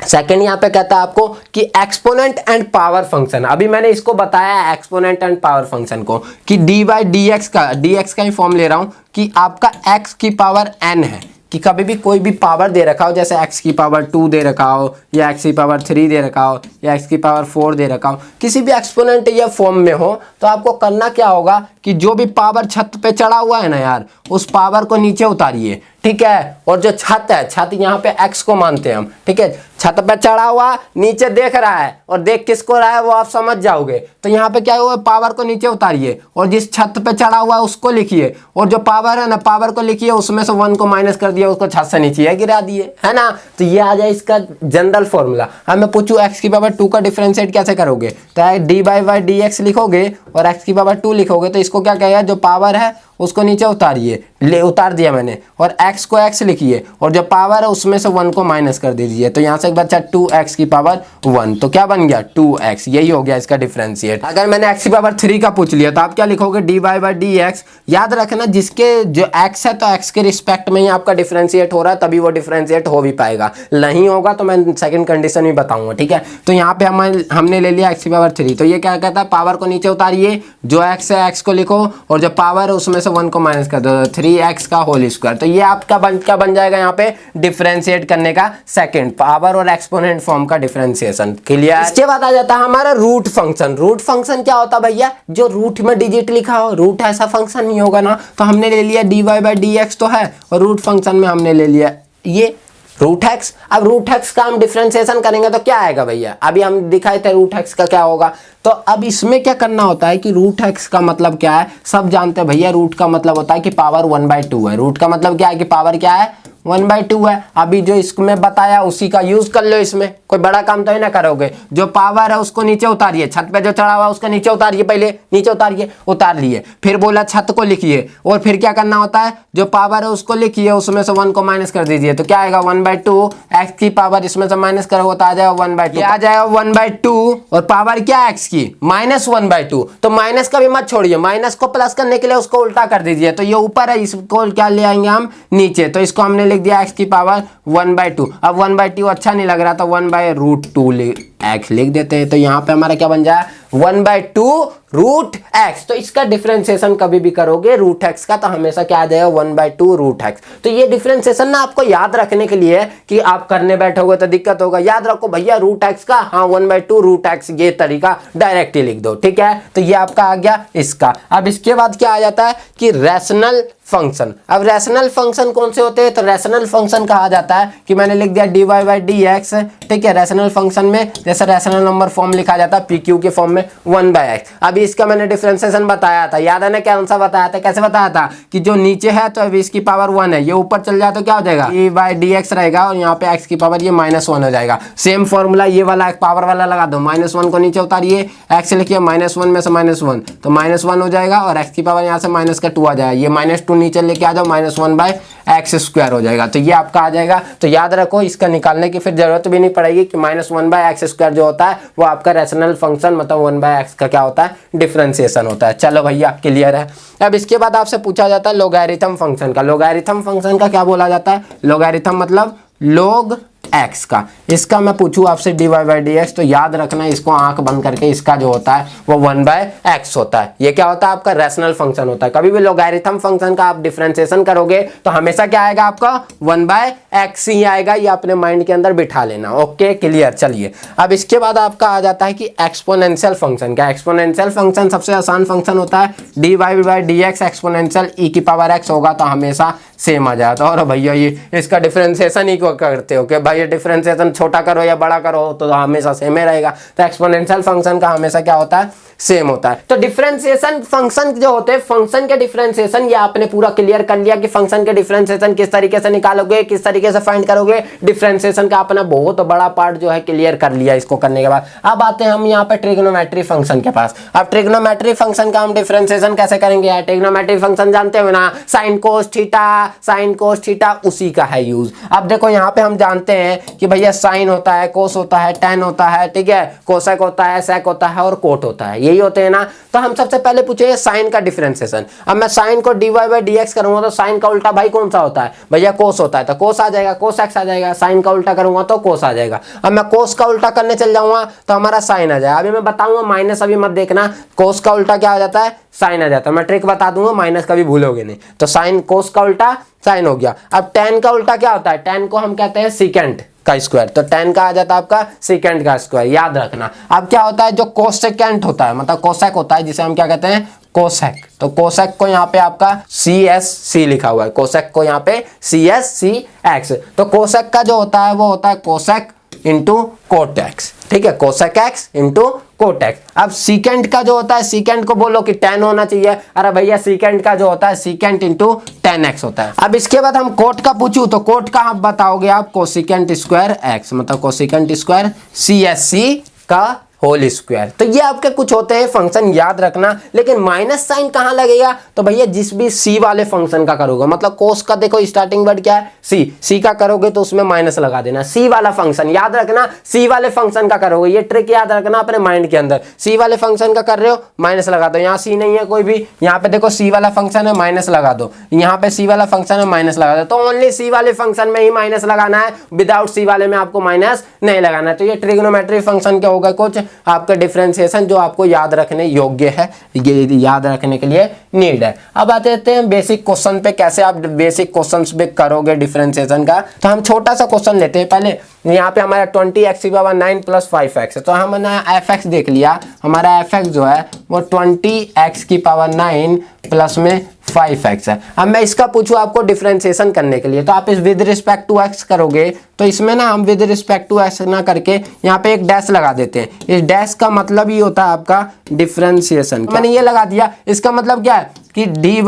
सेकेंड यहाँ पे कहता है आपको कि एक्सपोनेंट एंड पावर फंक्शन। अभी मैंने इसको बताया एक्सपोनेंट एंड पावर फंक्शन को कि d/dx का, dx का ही फॉर्म ले रहा हूं कि आपका x की पावर n है, कि कभी भी कोई भी पावर दे रखा हो, जैसे x की पावर 2 दे रखा हो, या x की पावर 3 दे रखा हो, या x की पावर 4 दे रखा हो, किसी भी एक्सपोनेंट या फॉर्म में हो, तो आपको करना क्या होगा कि जो भी पावर छत पे चढ़ा हुआ है ना यार, उस पावर को नीचे उतारिए, ठीक है। और जो छत है, छत यहाँ पे x को मानते हैं हम, ठीक है। छत पे चढ़ा हुआ नीचे देख रहा है, और देख किसको रहा है वो आप समझ जाओगे। तो यहाँ पे क्या हुआ, पावर को नीचे उतारिए और जिस छत पे चढ़ा हुआ है उसको लिखिए, और जो पावर है ना पावर को लिखिए, उसमें से 1 को माइनस कर दिया, उसको छत से नीचे गिरा दिए, है ना। तो ये आ जाए इसका जनरल फॉर्मूला। अब मैं पूछूं x की पावर 2 का डिफरेंशिएट कैसे करोगे, तो d/dx लिखोगे और x की पावर 2 लिखोगे, तो इसको क्या कहेगा, जो पावर है उसको नीचे उतारिए, ले उतार दिया मैंने, और x को x लिखिए, और जो पावर है उसमें से 1 को माइनस कर दीजिए, तो यहाँ से एक बच्चा 2x की पावर 1, तो क्या बन गया 2x। यही हो गया इसका डिफरेंशिएट। अगर मैंने x की पावर 3 का पूछ लिया तो आप क्या लिखोगे, dy/dx। याद रखना जिसके जो x है तो x के रिस्पेक्ट में ही आपका डिफरेंशिएट हो रहा है, तभी वो डिफरेंशिएट हो भी पाएगा, नहीं होगा तो मैं सेकंड कंडीशन भी बताऊंगा, ठीक है। तो यहाँ पे हमने ले लिया x की पावर 3, तो ये क्या कहता है, पावर को नीचे उतारिए, जो x है x को लिखो, और जो पावर है उसमें से 1 को माइनस कर दो, 3x का होल स्क्वायर। तो ये आपका क्या बन जाएगा यहाँ पे, डिफरेंशिएट करने का सेकंड, पावर और एक्सपोनेंट फॉर्म का डिफरेंशिएशन। क्लियर। इसके बाद आ जाता है हमारा रूट फंक्शन। रूट फंक्शन क्या होता है भैया, जो रूट में डिजिट लिखा हो, रूट ऐसा फंक्शन नहीं होगा ना। तो हमने ले लिया dy/dx तो है, और रूट फंक्शन में हमने ले लिया ये रूट एक्स। अब रूट एक्स का हम डिफरेंशिएशन करेंगे तो क्या आएगा भैया, अभी हम दिखाए थे रूट एक्स का क्या होगा। तो अब इसमें क्या करना होता है कि रूट एक्स का मतलब क्या है, सब जानते हैं भैया, रूट का मतलब होता है कि पावर 1/2 है। रूट का मतलब क्या है कि पावर क्या है 1/2 है। अभी जो इसमें बताया उसी का यूज कर लो, इसमें कोई बड़ा काम तो ही ना करोगे। जो पावर है उसको नीचे उतारिए, छत पे जो चढ़ा हुआ है उसको नीचे उतारिए, पहले नीचे उतारिए, उतार लिए, फिर बोला छत को लिखिए, और फिर क्या करना होता है जो पावर है उसको लिखिए, उसमें से 1 को माइनस कर दीजिए, तो क्या आएगा 1/2 एक्स की पावर, इसमें से माइनस करोगे तो आ जाएगा 1/2, आ जाएगा 1/2, और पावर क्या एक्स की -1/2। तो माइनस का भी मत छोड़िए, माइनस को प्लस करने के लिए उसको उल्टा कर दीजिए, तो ये ऊपर है, इसको क्या ले आएंगे हम नीचे, तो इसको हमने लिख दिया एक्स की पावर 1/2। अब 1/2 अच्छा नहीं लग रहा तो 1/√2 एक्स लिख देते हैं, तो यहाँ पे हमारा क्या बन जाए 1/2 रूट एक्स। तो इसका डिफरेंशिएशन कभी भी करोगे रूट एक्स का तो हमेशा क्या आ जाएगा 1/2 रूट एक्स। तो ये डिफरेंशिएशन ना आपको याद रखने के लिए कि आप करने बैठोगे तो दिक्कत होगा, याद रखो भैया रूट एक्स का, हाँ 1/2 रूट एक्स, ये तरीका डायरेक्ट ही लिख दो, ठीक है। तो ये आपका आ गया इसका। अब इसके बाद क्या आ जाता है कि रैशनल फंक्शन। अब रैशनल फंक्शन कौन से होते हैं, तो रैशनल फंक्शन कहा जाता है कि मैंने लिख दिया dy/dx, ठीक है। रैशनल फंक्शन में जैसे रैशनल नंबर फॉर्म लिखा जाता है pq के फॉर्म में 1/x। अभी इसका मैंने डिफरेंशिएशन बताया था, याद है ना, कौन सा बताया था, कैसे बताया था कि जो नीचे है तो अभी इसकी पावर 1 है, ये ऊपर चल जाए तो क्या हो जाएगा dy/dx रहेगा, और यहाँ पे x की पावर ये -1 हो जाएगा। सेम फॉर्मूला ये वाला पावर वाला लगा दो, -1 को नीचे उतारिए, x लिखिए, -1 में से -1 तो -1 हो जाएगा, और x की पावर यहाँ से -2 आ जाएगा, ये -2 नीचे लेके आ जाओ, -1/x² हो जाएगा। तो ये आपका आ जाएगा। तो याद रखो इसका निकालने की फिर जरूरत भी नहीं पड़ेगी कि -1/x² जो होता है वो आपका रैशनल फंक्शन मतलब 1/x का क्या होता है डिफरेंशिएशन होता है। चलो भैया क्लियर है। अब इसके बाद आपसे पूछा जाता है लोगैरिथम फंक्शन का। लोगैरिथम फंक्शन का क्या बोला जाता है, लोगैरिथम मतलब log x का। इसका मैं पूछूं आपसे dy/dx तो याद रखना इसको आंख बंद करके, इसका जो होता है वो 1/x होता है। ये क्या होता है आपका रैशनल फंक्शन होता है। कभी भी लोगैरिथम फंक्शन का आप डिफरेंशिएशन करोगे तो हमेशा क्या आएगा आपका 1/x ही आएगा, ये अपने माइंड के अंदर बिठा लेना। Okay clear. चलिए अब इसके बाद आपका आ जाता है कि एक्सपोनेंशियल फंक्शन का। एक्सपोनेंशियल फंक्शन सबसे आसान फंक्शन होता है, dy/dx एक्सपोनेंशियल e⁻x होगा तो हमेशा सेम आ जाता है। और भैया ये इसका डिफरेंशिएशन ही को करते हो कि भाई डिफरेंशिएशन छोटा करो या बड़ा करो तो हमेशा सेम ही रहेगा। तो एक्सपोनेंशियल फंक्शन का हमेशा क्या होता है सेम होता है। तो डिफरेंशिएशन फंक्शन जो होते हैं, फंक्शन के डिफरेंशिएशन ये आपने पूरा क्लियर कर लिया कि फंक्शन के डिफरेंशिएशन किस तरीके से निकालोगे, किस तरीके से फाइंड करोगे। डिफरेंशिएशन का अपना बहुत बड़ा पार्ट जो है क्लियर कर लिया इसको करने के बाद। अब आते हैं हम यहाँ पे ट्रिग्नोमेट्री फंक्शन के पास। अब ट्रिग्नोमेट्री फंक्शन का हम डिफरेंशिएशन कैसे करेंगे यार, ट्रिग्नोमेट्री फंक्शन जानते हो ना, साइन कोस थीटा उसी का है यूज। अब देखो यहाँ पे हम जानते हैं कि भैया साइन होता है, कोस होता है, टेन होता है, ठीक है, कोसेक होता है, सेक होता है और कोट होता है, यही होते हैं ना। तो हम सबसे पहले पूछेंगे साइन का डिफरेंशिएशन। अब मैं साइन को dy/dx करूंगा तो साइन का उल्टा भाई कौन सा होता है, भैया कोस होता है, तो कोस आ जाएगा, कोस एक्स आ जाएगा। साइन का उल्टा करूंगा तो कोस आ जाएगा। अब मैं कोस का उल्टा करने चल जाऊंगा तो हमारा साइन आ जाएगा। अभी मैं बताऊंगा माइनस, अभी मत देखना, कोस का उल्टा क्या आ जाता है साइन आ जाता है। मैं ट्रिक बता दूंगा, माइनस कभी भूलोगे नहीं। तो साइन कोस का उल्टा साइन हो गया। अब टेन का उल्टा क्या होता है, टेन को हम कहते हैं सीकेंट का स्क्वायर, तो टेन का आ जाता है आपका सीकेंट का स्क्वायर, याद रखना। अब क्या होता है जो कोसेकेंट होता है मतलब कोसेक होता है, जिसे हम क्या कहते हैं कोसेक, तो कोसेक को यहाँ पे आपका CSC लिखा हुआ है, कोसेक को यहाँ पे CSCX। तो कोसेक का जो होता है वो होता है कोसेक इंटू कोट एक्स, ठीक है, cosec x into cot x. अब सीकेंट का जो होता है, सीकेंट को बोलो कि टेन होना चाहिए, अरे भैया सीकेंट का जो होता है सीकेंट इंटू 10x होता है। अब इसके बाद हम कोट का पूछूं तो कोट का आप बताओगे आप कोसिकेंट स्क्वायर एक्स, मतलब कोसिकेंट स्क्वायर CSC का होल स्क्वायर। तो ये आपके कुछ होते हैं फंक्शन, याद रखना। लेकिन माइनस साइन कहाँ लगेगा, तो भैया जिस भी सी वाले फंक्शन का करोगे, मतलब कोस का देखो स्टार्टिंग वर्ड क्या है सी का करोगे तो उसमें माइनस लगा देना। सी वाला फंक्शन याद रखना, सी वाले फंक्शन का करोगे, ये ट्रिक याद रखना अपने माइंड के अंदर। सी वाले फंक्शन का कर रहे हो माइनस लगा दो, यहाँ सी नहीं है कोई भी, यहाँ पे देखो सी वाला फंक्शन है माइनस लगा दो, यहाँ पे सी वाला फंक्शन है माइनस लगा दो। तो ओनली सी वाले फंक्शन में ही माइनस लगाना है, विदाउट सी वाले में आपको माइनस नहीं लगाना है। तो ये ट्रिग्नोमेट्री फंक्शन के होगा कुछ आपका डिफरेंशिएशन जो आपको याद रखने योग्य है, ये याद रखने के लिए नीड है। अब आते हैं बेसिक क्वेश्चन पे, कैसे आप बेसिक क्वेश्चंस पे करोगे डिफरेंशिएशन का। तो हम छोटा सा क्वेश्चन लेते हैं पहले। यहाँ पे हमारा 20x⁻9 + 5x है, तो हमने fx देख लिया, हमारा fx जो है वो 20x⁻9 प्लस में 5x है। अब मैं इसका पूछूं आपको डिफरेंशिएशन करने के लिए, तो आप इस विद रिस्पेक्ट टू x करोगे तो इसमें ना हम विद रिस्पेक्ट टू x ना करके यहाँ पे एक डैश लगा देते हैं। इस डैश का मतलब ही होता है आपका डिफरेंशिएशन। मैंने ये लगा दिया, इसका मतलब क्या है कि dy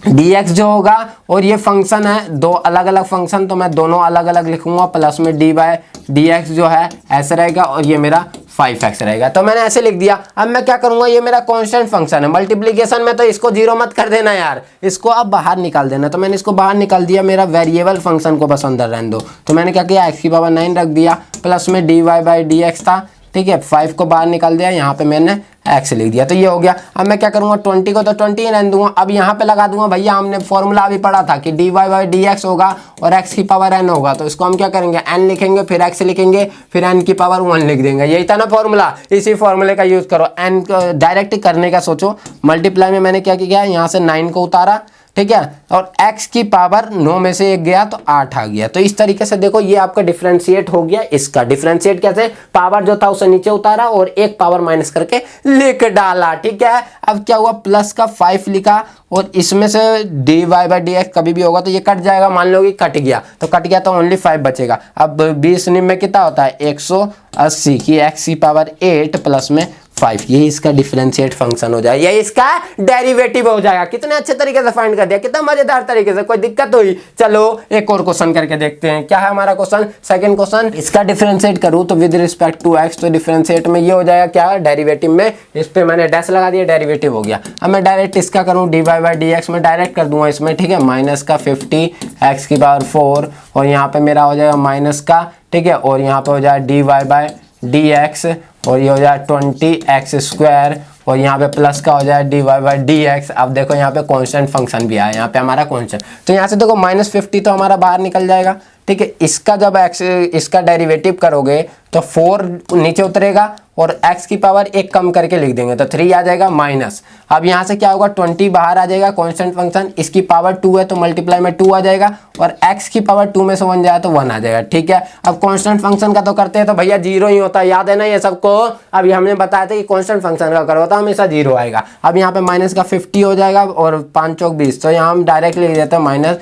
dx जो होगा, और ये फंक्शन है दो अलग अलग फंक्शन, तो मैं दोनों अलग अलग लिखूंगा, प्लस में dy dx जो है ऐसे रहेगा और ये मेरा 5x रहेगा। तो मैंने ऐसे लिख दिया। अब मैं क्या करूंगा, ये मेरा कांस्टेंट फंक्शन है, मल्टीप्लिकेशन में तो इसको जीरो मत कर देना यार, इसको अब बाहर निकाल देना। तो मैंने इसको बाहर निकाल दिया, मेरा वेरिएबल फंक्शन को बस अंदर रहने दो। तो मैंने क्या किया, x की पावर 9 रख दिया, प्लस में dy dx था, ठीक है, 5 को बाहर निकाल दिया, यहाँ पे मैंने x लिख दिया। तो ये हो गया। अब मैं क्या करूंगा, 20 को तो 20 ही रहने दूंगा। अब यहाँ पे लगा दूंगा, भैया हमने फॉर्मूला भी पढ़ा था कि dy dx होगा और x की पावर n होगा, तो इसको हम क्या करेंगे, n लिखेंगे, फिर x लिखेंगे, फिर n की पावर 1 लिख देंगे। यही था ना फॉर्मूला, इसी फॉर्मूले का यूज करो। n को डायरेक्ट करने का सोचो, मल्टीप्लाई में मैंने क्या किया, यहाँ से 9 को उतारा, ठीक है, और x की पावर 9 में से 1 गया तो 8 आ गया। तो इस तरीके से देखो ये आपका डिफरेंशिएट हो गया। इसका डिफरेंशिएट कैसे, पावर जो था उसे नीचे उतारा और एक पावर माइनस करके लिख डाला, ठीक है। अब क्या हुआ, प्लस का 5 लिखा और इसमें से dy dx कभी भी होगा तो ये कट जाएगा, मान लो कि कट गया, तो कट गया तो ओनली 5 बचेगा। अब 20 में कितना होता है, 180 की x की पावर 8 प्लस में 5, ये इसका डिफरेंशिएट फंक्शन हो जाएगा, ये इसका डेरिवेटिव हो जाएगा। कितने अच्छे तरीके से फाइंड कर दिया, कितना मजेदार तरीके से, कोई दिक्कत हुई। चलो एक और क्वेश्चन करके देखते हैं, क्या है हमारा क्वेश्चन, सेकंड क्वेश्चन। इसका डिफरेंशिएट करूं तो विद रिस्पेक्ट टू x, तो डिफरेंशिएट में ये हो जाएगा क्या, डेरिवेटिव में, इस पे मैंने डैश लगा दिया, डेरिवेटिव हो गया। अब मैं डायरेक्ट इसका करूं dy dx में डायरेक्ट कर दूंगा इसमें, ठीक है, माइनस का 50 x की पावर 4 और यहाँ पे मेरा हो जाएगा माइनस का, ठीक है, और यहाँ पे हो जाएगा dy dx और ये हो जाए 20x स्क्वायर और यहाँ पे प्लस का हो जाए dy dx। अब देखो यहाँ पे कांस्टेंट फंक्शन भी आया, यहाँ पे हमारा कांस्टेंट, तो यहाँ से देखो -50 तो हमारा बाहर निकल जाएगा, ठीक है। इसका जब x इसका डेरिवेटिव करोगे तो 4 नीचे उतरेगा और x की पावर 1 कम करके लिख देंगे तो 3 आ जाएगा माइनस। अब यहाँ से क्या होगा, 20 बाहर आ जाएगा, कांस्टेंट फंक्शन, इसकी पावर 2 है तो मल्टीप्लाई में 2 आ जाएगा और x की पावर 2 में से 1 जाए तो 1 आ जाएगा, ठीक है। अब कांस्टेंट फंक्शन का तो करते हैं तो भैया 0 ही होता है, याद है ना ये सबको। अब ये हमने बताया था कि कांस्टेंट फंक्शन का करो तो हमेशा 0 आएगा। अब यहाँ पे माइनस का 50 हो जाएगा और 5 चौक 20, तो यहाँ हम डायरेक्ट लिख देते हैं माइनस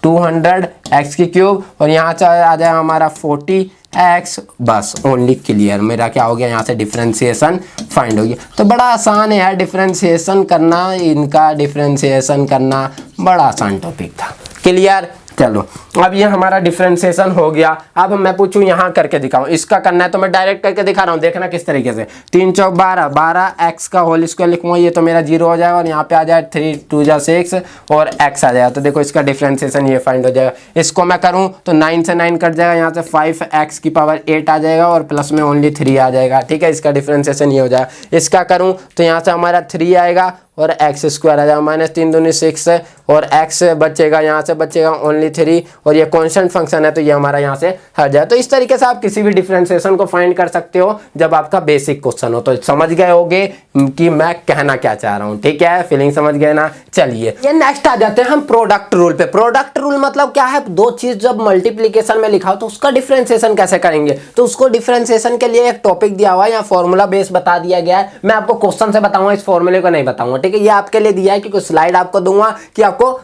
200 x की क्यूब और यहाँ से आ जाएगा हमारा 40x, बस ओनली क्लियर। मेरा क्या हो गया, यहाँ से डिफरेंशिएशन फाइंड हो गया। तो बड़ा आसान है यार डिफरेंशिएशन करना, इनका डिफरेंशिएशन करना बड़ा आसान टॉपिक था, क्लियर। चलो अब ये हमारा डिफरेंशिएशन हो गया। अब मैं पूछूं यहाँ करके दिखाऊं, इसका करना है तो मैं डायरेक्ट करके दिखा रहा हूँ, देखना किस तरीके से। 3 चौक 12, 12x का होल स्क्वायर लिखूंगा, ये तो मेरा 0 हो जाएगा और यहाँ पे आ जाए 3 2 जा 6 और x आ जाएगा। तो देखो इसका डिफरेंशिएशन ये फाइंड हो जाएगा। इसको मैं करूँ तो 9 से 9 कट जाएगा, यहाँ से 5x की पावर 8 आ जाएगा और प्लस में ओनली 3 आ जाएगा, ठीक है। इसका डिफरेंशिएशन ये हो जाएगा। इसका करूँ तो यहाँ से हमारा 3 आएगा और x स्क्वायर आ जाएगा, माइनस 3 दूनी 6 और x बचेगा, यहाँ से बचेगा ओनली 3 और ये कांस्टेंट फंक्शन है तो ये हमारा यहाँ से हट जाए। तो इस तरीके से आप किसी भी डिफरेंशिएशन को फाइंड कर सकते हो जब आपका बेसिक क्वेश्चन हो। तो समझ गए होगे कि मैं कहना क्या चाह रहा हूँ, ठीक है, फीलिंग समझ गए ना। चलिए ये नेक्स्ट आ जाते हैं हम प्रोडक्ट रूल पे। प्रोडक्ट रूल मतलब क्या है, दो चीज जब मल्टीप्लीकेशन में लिखा हो तो उसका डिफरेंशिएशन कैसे करेंगे। तो उसको डिफरेंशिएशन के लिए एक टॉपिक दिया हुआ है या फॉर्मूला बेस बता दिया गया है। मैं आपको क्वेश्चन से बताऊंगा, इस फॉर्मूले को नहीं बताऊंगा, ठीक है। ये आपके लिए दिया है कि कुछ स्लाइड आपको दूंगा कि आपको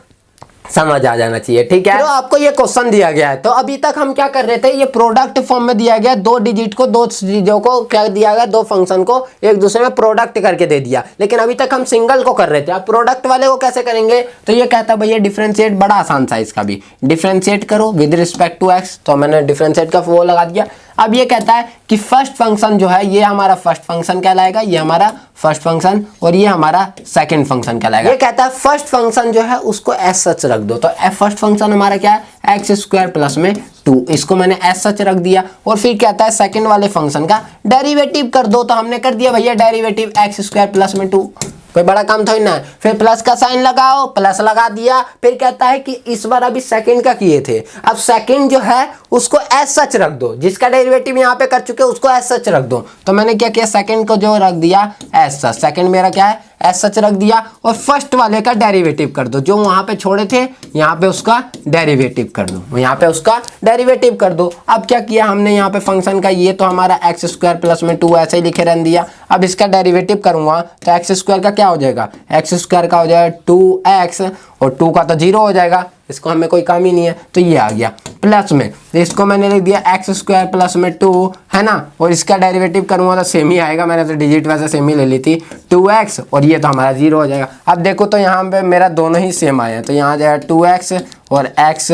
समझ आ जाना चाहिए, ठीक है। तो आपको ये क्वेश्चन दिया गया है, तो अभी तक हम क्या कर रहे थे, ये प्रोडक्ट फॉर्म में दिया गया, दो डिजिट को, दो चीजों को क्या दिया गया, दो फंक्शन को एक दूसरे में प्रोडक्ट करके दे दिया। लेकिन अभी तक हम सिंगल को कर रहे थे, अब प्रोडक्ट वाले को कैसे करेंगे। तो ये कहता है भैया डिफरेंशिएट, बड़ा आसान सा इसका भी, डिफरेंशिएट करो विद रिस्पेक्ट टू एक्स, तो मैंने डिफरेंशिएट का वो लगा दिया। अब ये कहता है कि फर्स्ट फंक्शन जो है ये हमारा फर्स्ट फंक्शन कहलाएगा, ये हमारा फर्स्ट फंक्शन और ये हमारा सेकंड फंक्शन कहलाएगा। ये कहता है फर्स्ट फंक्शन जो है उसको एज सच रख दो, तो फर्स्ट फंक्शन हमारा क्या है, एक्स स्क्वायर प्लस में 2, इसको मैंने एज सच रख दिया। और फिर कहता है सेकंड वाले फंक्शन का डेरिवेटिव कर दो, तो हमने कर दिया भैया डेरिवेटिव एक्स स्क्वायर प्लस में 2, कोई बड़ा काम थोड़ी ना है। फिर प्लस का साइन लगाओ, प्लस लगा दिया। फिर कहता है कि इस बार अभी सेकंड का किए थे, अब सेकंड जो है उसको एज सच रख दो, जिसका डेरिवेटिव यहाँ पे कर चुके उसको एज सच रख दो। तो मैंने क्या किया, सेकंड को जो रख दिया एज सच, सेकंड मेरा क्या है एज सच रख दिया और फर्स्ट वाले का डेरिवेटिव कर दो, जो वहां पे छोड़े थे यहाँ पे उसका डेरिवेटिव कर दो, यहाँ पे उसका डेरिवेटिव कर दो। अब क्या किया हमने यहाँ पे फंक्शन का, ये तो हमारा एक्स स्क्वायर प्लस में 2 ऐसे ही लिखे रन दिया। अब इसका डेरिवेटिव करूंगा तो एक्स स्क्वायर का क्या हो जाएगा, एक्स स्क्वायर का हो जाएगा 2x और 2 का तो 0 हो जाएगा, इसको हमें कोई काम ही नहीं है, तो ये आ गया प्लस में। तो इसको मैंने लिख दिया एक्स स्क्वायर प्लस में 2 है ना, और इसका डेरिवेटिव करूंगा तो सेम ही आएगा, मैंने तो डिजिट वैसे सेम ही ले ली थी 2x और ये तो हमारा 0 हो जाएगा। अब देखो तो यहाँ पे मेरा दोनों ही सेम आए हैं, तो यहाँ आ जाएगा 2x और x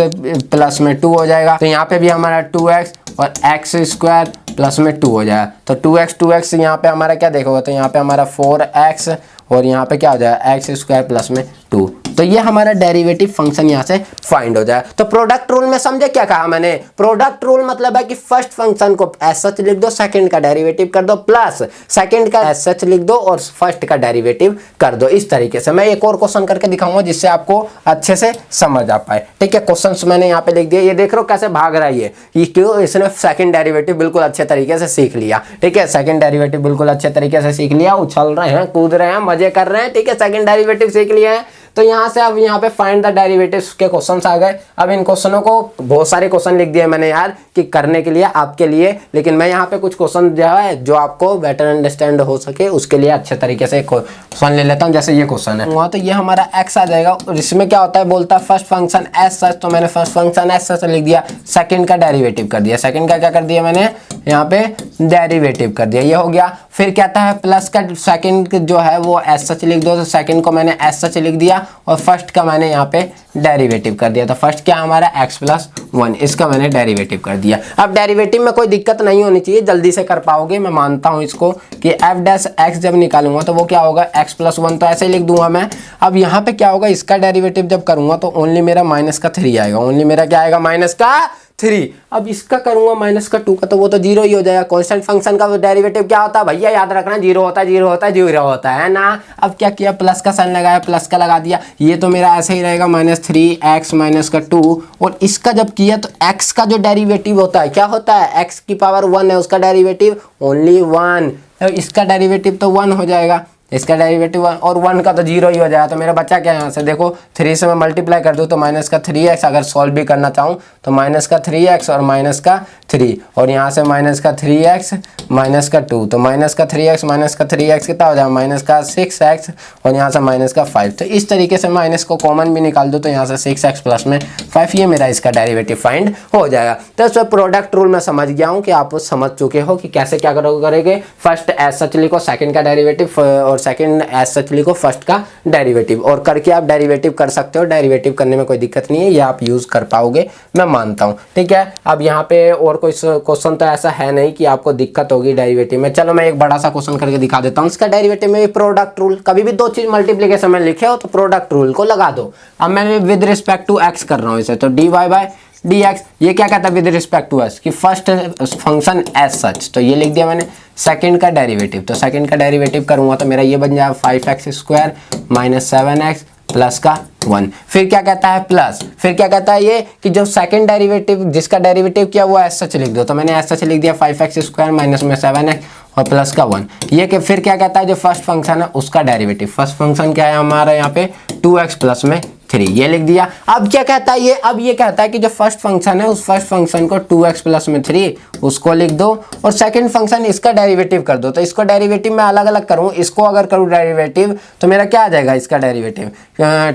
प्लस में 2 हो जाएगा, तो यहाँ पे भी हमारा 2x और एक्स स्क्वायर प्लस में 2 हो जाएगा। तो 2x यहाँ पे हमारा क्या देखोगे, तो यहाँ पे हमारा 4x और यहाँ पे क्या हो जाएगा एक्स स्क्वायर प्लस में 2। तो ये हमारा डेरिवेटिव फंक्शन यहाँ से फाइंड हो जाए। तो प्रोडक्ट रूल में समझे क्या कहा मैंने, प्रोडक्ट रूल मतलब है कि फर्स्ट फंक्शन को एज सच लिख दो, सेकंड का डेरिवेटिव कर दो, प्लस सेकंड का एज सच लिख दो और फर्स्ट का डेरिवेटिव कर दो। इस तरीके से मैं एक और क्वेश्चन करके दिखाऊंगा जिससे आपको अच्छे से समझ आ पाए। ठीक है, क्वेश्चन मैंने यहाँ पे लिख दिया, ये देख रहे हो कैसे भाग रहा है ये क्यों, इसने सेकंड डेरिवेटिव बिल्कुल अच्छे तरीके से सीख लिया। ठीक है, सेकंड डेरिवेटिव बिल्कुल अच्छे तरीके से सीख लिया, उछल रहे हैं, कूद रहे हैं, मजे कर रहे हैं। ठीक है, सेकंड डेरिवेटिव सीख लिया है। तो यहाँ से अब यहाँ पे फाइंड द डेरिवेटिव्स के क्वेश्चंस आ गए। अब इन क्वेश्चनों को बहुत सारे क्वेश्चन लिख दिए मैंने यार कि करने के लिए आपके लिए, लेकिन मैं यहाँ पे कुछ क्वेश्चन जो है जो आपको बेटर अंडरस्टैंड हो सके उसके लिए अच्छे तरीके से क्वेश्चन ले लेता हूँ। जैसे ये क्वेश्चन है वहाँ, तो ये हमारा x आ जाएगा और इसमें क्या होता है, बोलता है फर्स्ट फंक्शन एज सच, तो मैंने फर्स्ट फंक्शन एज सच लिख दिया, सेकंड का डेरिवेटिव कर दिया, सेकंड का क्या कर दिया मैंने यहाँ पे डेरिवेटिव कर दिया, ये हो गया। फिर कहता है प्लस का सेकंड जो है वो एज सच लिख दो, तो सेकंड को मैंने एज सच लिख दिया और फर्स्ट का मैंने यहाँ पे डेरिवेटिव कर दिया। तो फर्स्ट क्या हमारा x प्लस 1, इसका मैंने डेरिवेटिव कर दिया। अब डेरिवेटिव में कोई दिक्कत नहीं होनी चाहिए, जल्दी से कर पाओगे, मैं मानता हूँ इसको कि f डैश x जब निकालूंगा तो वो क्या होगा x प्लस 1, तो ऐसे ही लिख दूंगा मैं। अब यहाँ पे क्या होगा, इसका डेरिवेटिव जब करूंगा तो ओनली मेरा माइनस का 3 आएगा, ओनली मेरा क्या आएगा माइनस का 3। अब इसका करूंगा माइनस का 2 का, तो वो तो 0 ही हो जाएगा। कांस्टेंट फंक्शन का डेरिवेटिव क्या होता है भैया, याद रखना 0 होता है, 0 होता है, 0 होता है ना। अब क्या किया, प्लस का साइन लगाया, प्लस का लगा दिया, ये तो मेरा ऐसे ही रहेगा -3x माइनस का 2। और इसका जब किया तो x का जो डेरिवेटिव होता है क्या होता है, x की पावर 1 है, उसका डेरिवेटिव ओनली 1, इसका डेरिवेटिव तो 1 हो जाएगा, इसका डेरिवेटिव 1 और 1 का तो 0 ही हो जाएगा। तो मेरा बच्चा क्या यहाँ से देखो 3 से मैं मल्टीप्लाई कर दूँ तो माइनस का 3x, अगर सॉल्व भी करना चाहूँ तो माइनस का 3x और माइनस का 3, और यहाँ से माइनस का 3x माइनस का 2, तो माइनस का 3x माइनस का 3x कितना हो जाएगा माइनस का 6x और यहाँ से माइनस का 5। तो इस तरीके से माइनस को कॉमन भी निकाल दो तो यहाँ से 6x प्लस में 5, ये मेरा इसका डेरिवेटिव फाइंड हो जाएगा। तो इस प्रोडक्ट रूल मैं समझ गया हूँ कि आप समझ चुके हो कि कैसे क्या करेंगे। फर्स्ट एज सच लिखो, सेकंड का डेरिवेटिव और सेकंड एज सच लिखो, फर्स्ट का डेरिवेटिव, और करके आप डेरिवेटिव कर सकते हो। डेरिवेटिव करने में कोई दिक्कत नहीं है, ये आप यूज कर पाओगे, मैं मानता हूँ। ठीक है, अब यहाँ पे और कोई क्वेश्चन तो ऐसा है नहीं कि आपको दिक्कत होगी डेरिवेटिव में। चलो मैं एक बड़ा सा क्वेश्चन करके दिखा देता हूँ। इसका डेरिवेटिव में भी प्रोडक्ट रूल, कभी भी दो चीज मल्टीप्लिकेशन में लिखे हो तो प्रोडक्ट रूल को लगा दो। अब मैं विद रिस्पेक्ट टू एक्स कर रहा हूँ इसे, तो dy बाय dx, ये क्या कहता है विद रिस्पेक्ट टू एस, कि फर्स्ट फंक्शन एज सच, तो ये लिख दिया मैंने। सेकंड का डेरिवेटिव, तो सेकंड का डेरिवेटिव करूंगा तो मेरा ये बन जाएगा 5x square minus 7x plus का 1। फिर क्या कहता है प्लस, फिर क्या कहता है ये कि जो सेकंड डेरिवेटिव जिसका डेरिवेटिव किया वो एज सच लिख दो, तो मैंने एज सच लिख दिया 5x स्क्वायर माइनस में 7x और प्लस का 1। ये कि फिर क्या कहता है जो फर्स्ट फंक्शन है उसका डेरिवेटिव, फर्स्ट फंक्शन क्या है हमारा यहाँ पे 2x प्लस में 3, ये लिख दिया। अब क्या कहता है ये, अब ये कहता है कि जो फर्स्ट फंक्शन है उस फर्स्ट फंक्शन को 2x प्लस में 3 उसको लिख दो और सेकंड फंक्शन इसका डेरिवेटिव कर दो। तो इसको डेरिवेटिव मैं अलग अलग करूँ, इसको अगर करूँ डेरिवेटिव तो मेरा क्या आ जाएगा, इसका डेरिवेटिव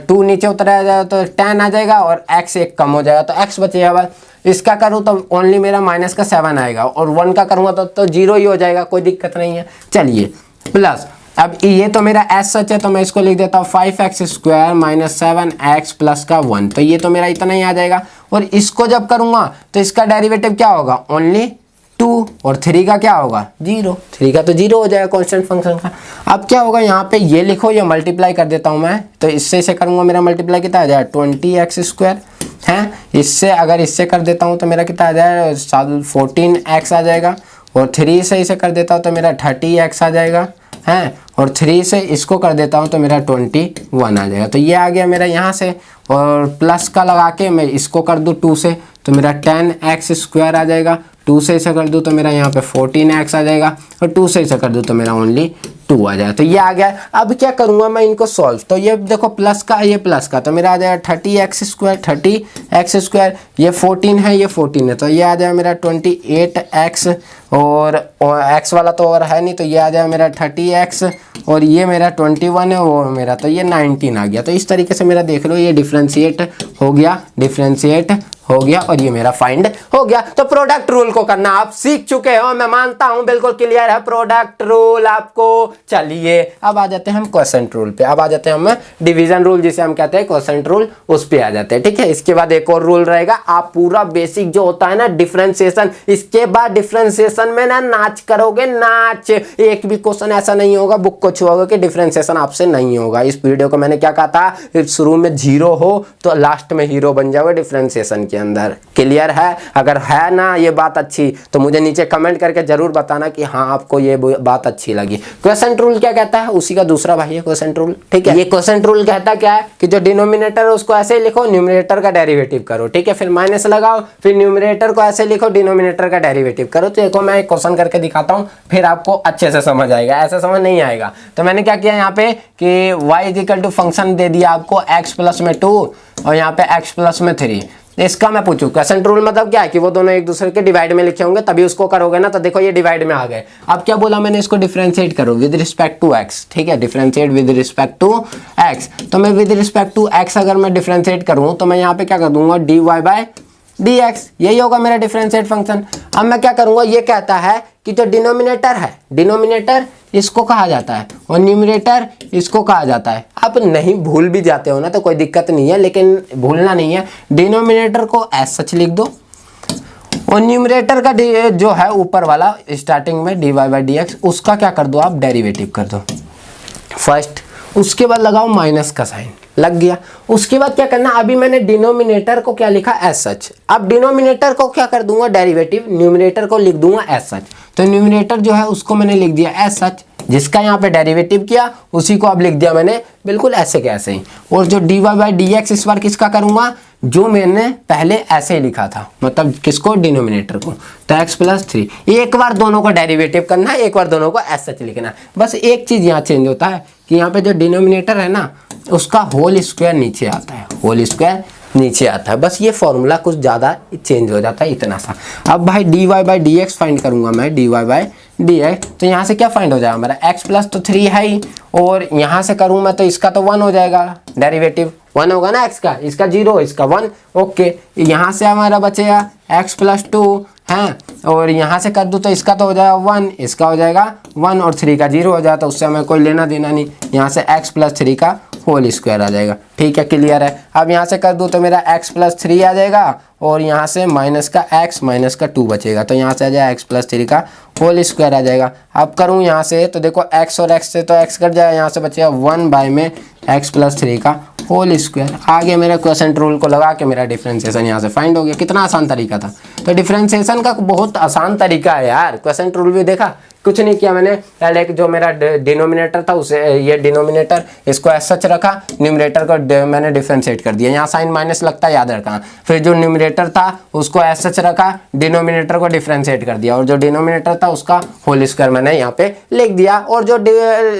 2 नीचे उतर आ जाएगा तो 10 आ जाएगा और x एक कम हो जाएगा तो x बचेगा बस। इसका करूँ तो ओनली मेरा माइनस का 7 आएगा और 1 का करूँगा तो 0 ही हो जाएगा, कोई दिक्कत नहीं है। चलिए प्लस, अब ये तो मेरा एज सच है तो मैं इसको लिख देता हूँ 5x square minus 7x plus का 1, तो ये तो मेरा इतना ही आ जाएगा। और इसको जब करूँगा तो इसका डेरिवेटिव क्या होगा ओनली 2 और 3 का क्या होगा 0, 3 का तो 0 हो जाएगा कांस्टेंट फंक्शन का। अब क्या होगा यहाँ पे ये लिखो, ये मल्टीप्लाई कर देता हूँ मैं, तो इससे इसे करूँगा मेरा मल्टीप्लाई कितना आ जाएगा 20x स्क्वायर है, इससे अगर इससे कर देता हूँ तो मेरा कितना आ जाएगा 14x आ जाएगा, और 3 से इसे कर देता हूँ तो मेरा 30x आ जाएगा है, और 3 से इसको कर देता हूँ तो मेरा 21 आ जाएगा। तो ये आ गया मेरा यहाँ से, और प्लस का लगा के मैं इसको कर दूँ 2 से तो मेरा 10x स्क्वायर आ जाएगा, 2 से इसे कर दूँ तो मेरा यहाँ पे 14x आ जाएगा, और 2 से इसे कर दूँ तो मेरा ओनली 2 आ जाए। तो ये आ गया। अब क्या करूँगा मैं इनको सॉल्व, तो ये देखो प्लस का ये प्लस का, तो मेरा आ जाएगा 30x², ये 14 है, ये 14 है, तो ये आ जाएगा मेरा 28x, और x वाला तो और है नहीं, तो ये आ जाएगा मेरा 30x, और ये मेरा 21 है, वो मेरा तो ये 19 आ गया। तो इस तरीके से मेरा देख लो ये डिफ्रेंशिएट हो गया, और ये मेरा फाइंड हो गया। तो प्रोडक्ट रूल को करना आप सीख चुके हो, मैं मानता हूं, बिल्कुल क्लियर है प्रोडक्ट रूल आपको। चलिए अब आ जाते हैं हम क्वोशंट रूल पे, अब आ जाते हैं हम डिवीजन रूल जिसे हम कहते हैं क्वोशंट रूल, उस पे आ जाते हैं। ठीक है, इसके बाद एक और रूल रहेगा, आप पूरा बेसिक जो होता है ना डिफरेंशिएशन, इसके बाद डिफरेंशिएशन में ना नाच करोगे, नाच। एक भी क्वेश्चन ऐसा नहीं होगा बुक को छुओगे कि डिफरेंशिएशन आपसे नहीं होगा। इस वीडियो को मैंने क्या कहा था, शुरू में 0 हो तो लास्ट में हीरो बन जाओगे डिफरेंशिएशन के अंदर। क्लियर है? अगर है ना ये बात अच्छी तो मुझे नीचे कमेंट करके जरूर बताना कि हाँ आपको ये बात अच्छी लगी। क्वोशंट रूल क्या कहता है, उसी का दूसरा भाई है क्वोशंट रूल। ठीक है, ये क्वोशंट रूल कहता क्या है कि जो डिनोमिनेटर है उसको ऐसे लिखो, न्यूमरेटर का डेरिवेटिव करो। ठीक है, फिर माइनस लगाओ, फिर न्यूमरेटर को ऐसे लिखो, डिनोमिनेटर का डेरिवेटिव करो। तो देखो मैं एक क्वेश्चन करके दिखाता हूँ, फिर आपको अच्छे से समझ आएगा, ऐसा समझ नहीं आएगा। तो मैंने क्या किया यहाँ पे कि y = फंक्शन दे दिया आपको x+2 और यहाँ पे x+3। इसका मैं पूछूं क्वोशंट रूल मतलब क्या है कि वो दोनों एक दूसरे के डिवाइड में लिखे होंगे तभी उसको करोगे ना। तो देखो ये डिवाइड में आ गए। अब क्या बोला मैंने, इसको डिफरेंशिएट करो विद रिस्पेक्ट टू x। ठीक है, differentiate with respect to x। तो मैं विद रिस्पेक्ट टू x अगर मैं डिफरेंशिएट करूं तो मैं यहाँ पे क्या कर दूंगा, dy/dx, यही होगा मेरा डिफरेंशिएट फंक्शन। अब मैं क्या करूंगा, ये कहता है कि जो डिनोमिनेटर है, डिनोमिनेटर इसको कहा जाता है और न्यूमरेटर इसको कहा जाता है। आप नहीं भूल भी जाते हो ना तो कोई दिक्कत नहीं है, लेकिन भूलना नहीं है। डिनोमिनेटर को एज सच लिख दो और न्यूमरेटर का जो है ऊपर वाला स्टार्टिंग में dy/dx, उसका क्या कर दो आप, डेरिवेटिव कर दो फर्स्ट। उसके बाद लगाओ माइनस का साइन, लग गया। उसके बाद क्या करना, अभी मैंने डिनोमिनेटर को क्या लिखा, एज सच। अब डिनोमिनेटर को क्या कर दूंगा, डेरिवेटिव, न्यूमरेटर को लिख दूंगा एज सच। तो न्यूमरेटर जो है उसको मैंने लिख दिया एज सच, जिसका यहाँ पे डेरिवेटिव किया उसी को अब लिख दिया मैंने बिल्कुल ऐसे के ऐसे ही। और जो dy/dx इस बार किसका करूंगा, जो मैंने पहले ऐसे ही लिखा था, मतलब किसको, डिनोमिनेटर को। तो x+3, एक बार दोनों को डेरिवेटिव करना है, एक बार दोनों को एज सच लिखना है। बस एक चीज यहाँ चेंज होता है कि यहाँ पे जो डिनोमिनेटर है ना उसका होल स्क्वायर नीचे आता है, होल स्क्वायर नीचे आता है। बस ये फॉर्मूला कुछ ज़्यादा चेंज हो जाता है, इतना सा। अब भाई dy/dx फाइंड करूंगा मैं, dy/dx। तो यहाँ से क्या फाइंड हो जाएगा मेरा, x+3 है ही, और यहाँ से करूँ मैं तो इसका तो 1 हो जाएगा, डेरिवेटिव 1 होगा ना x का, इसका 0, इसका 1। ओके, यहाँ से हमारा बचेगा x+2 है, और यहाँ से कर दूँ तो इसका तो हो जाएगा 1, इसका हो जाएगा 1 और 3 का 0 हो जाता, तो उससे हमें कोई लेना देना नहीं। यहाँ से x+3 का होल स्क्वायर आ जाएगा। ठीक है, क्लियर है। अब यहाँ से कर दूँ तो मेरा x+3 आ जाएगा, और यहाँ से माइनस का x माइनस का 2 बचेगा, तो यहाँ से आ जाएगा x+3 का होल स्क्वायर आ जाएगा। अब करूँ यहाँ से तो देखो x और x से तो x कट जाएगा, यहाँ से बचेगा 1 में x+3 का होल स्क्वायर। आगे मेरे क्वोशंट रूल को लगा के मेरा डिफरेंशिएशन यहाँ से फाइंड हो गया। कितना आसान तरीका था। तो डिफरेंशिएशन का बहुत आसान तरीका है यार। क्वोशंट रूल भी देखा, कुछ नहीं किया मैंने, पहले जो मेरा डिनोमिनेटर था उसे, ये डिनोमिनेटर इसको एज सच रखा, न्यूमरेटर को मैंने डिफरेंशिएट कर दिया, यहाँ साइन माइनस लगता है याद रखना। फिर जो न्यूमरेटर था उसको एज सच रखा, डिनोमिनेटर को डिफरेंशिएट कर दिया, और जो डिनोमिनेटर था उसका होल स्क्वायर मैंने यहाँ पे लिख दिया। और जो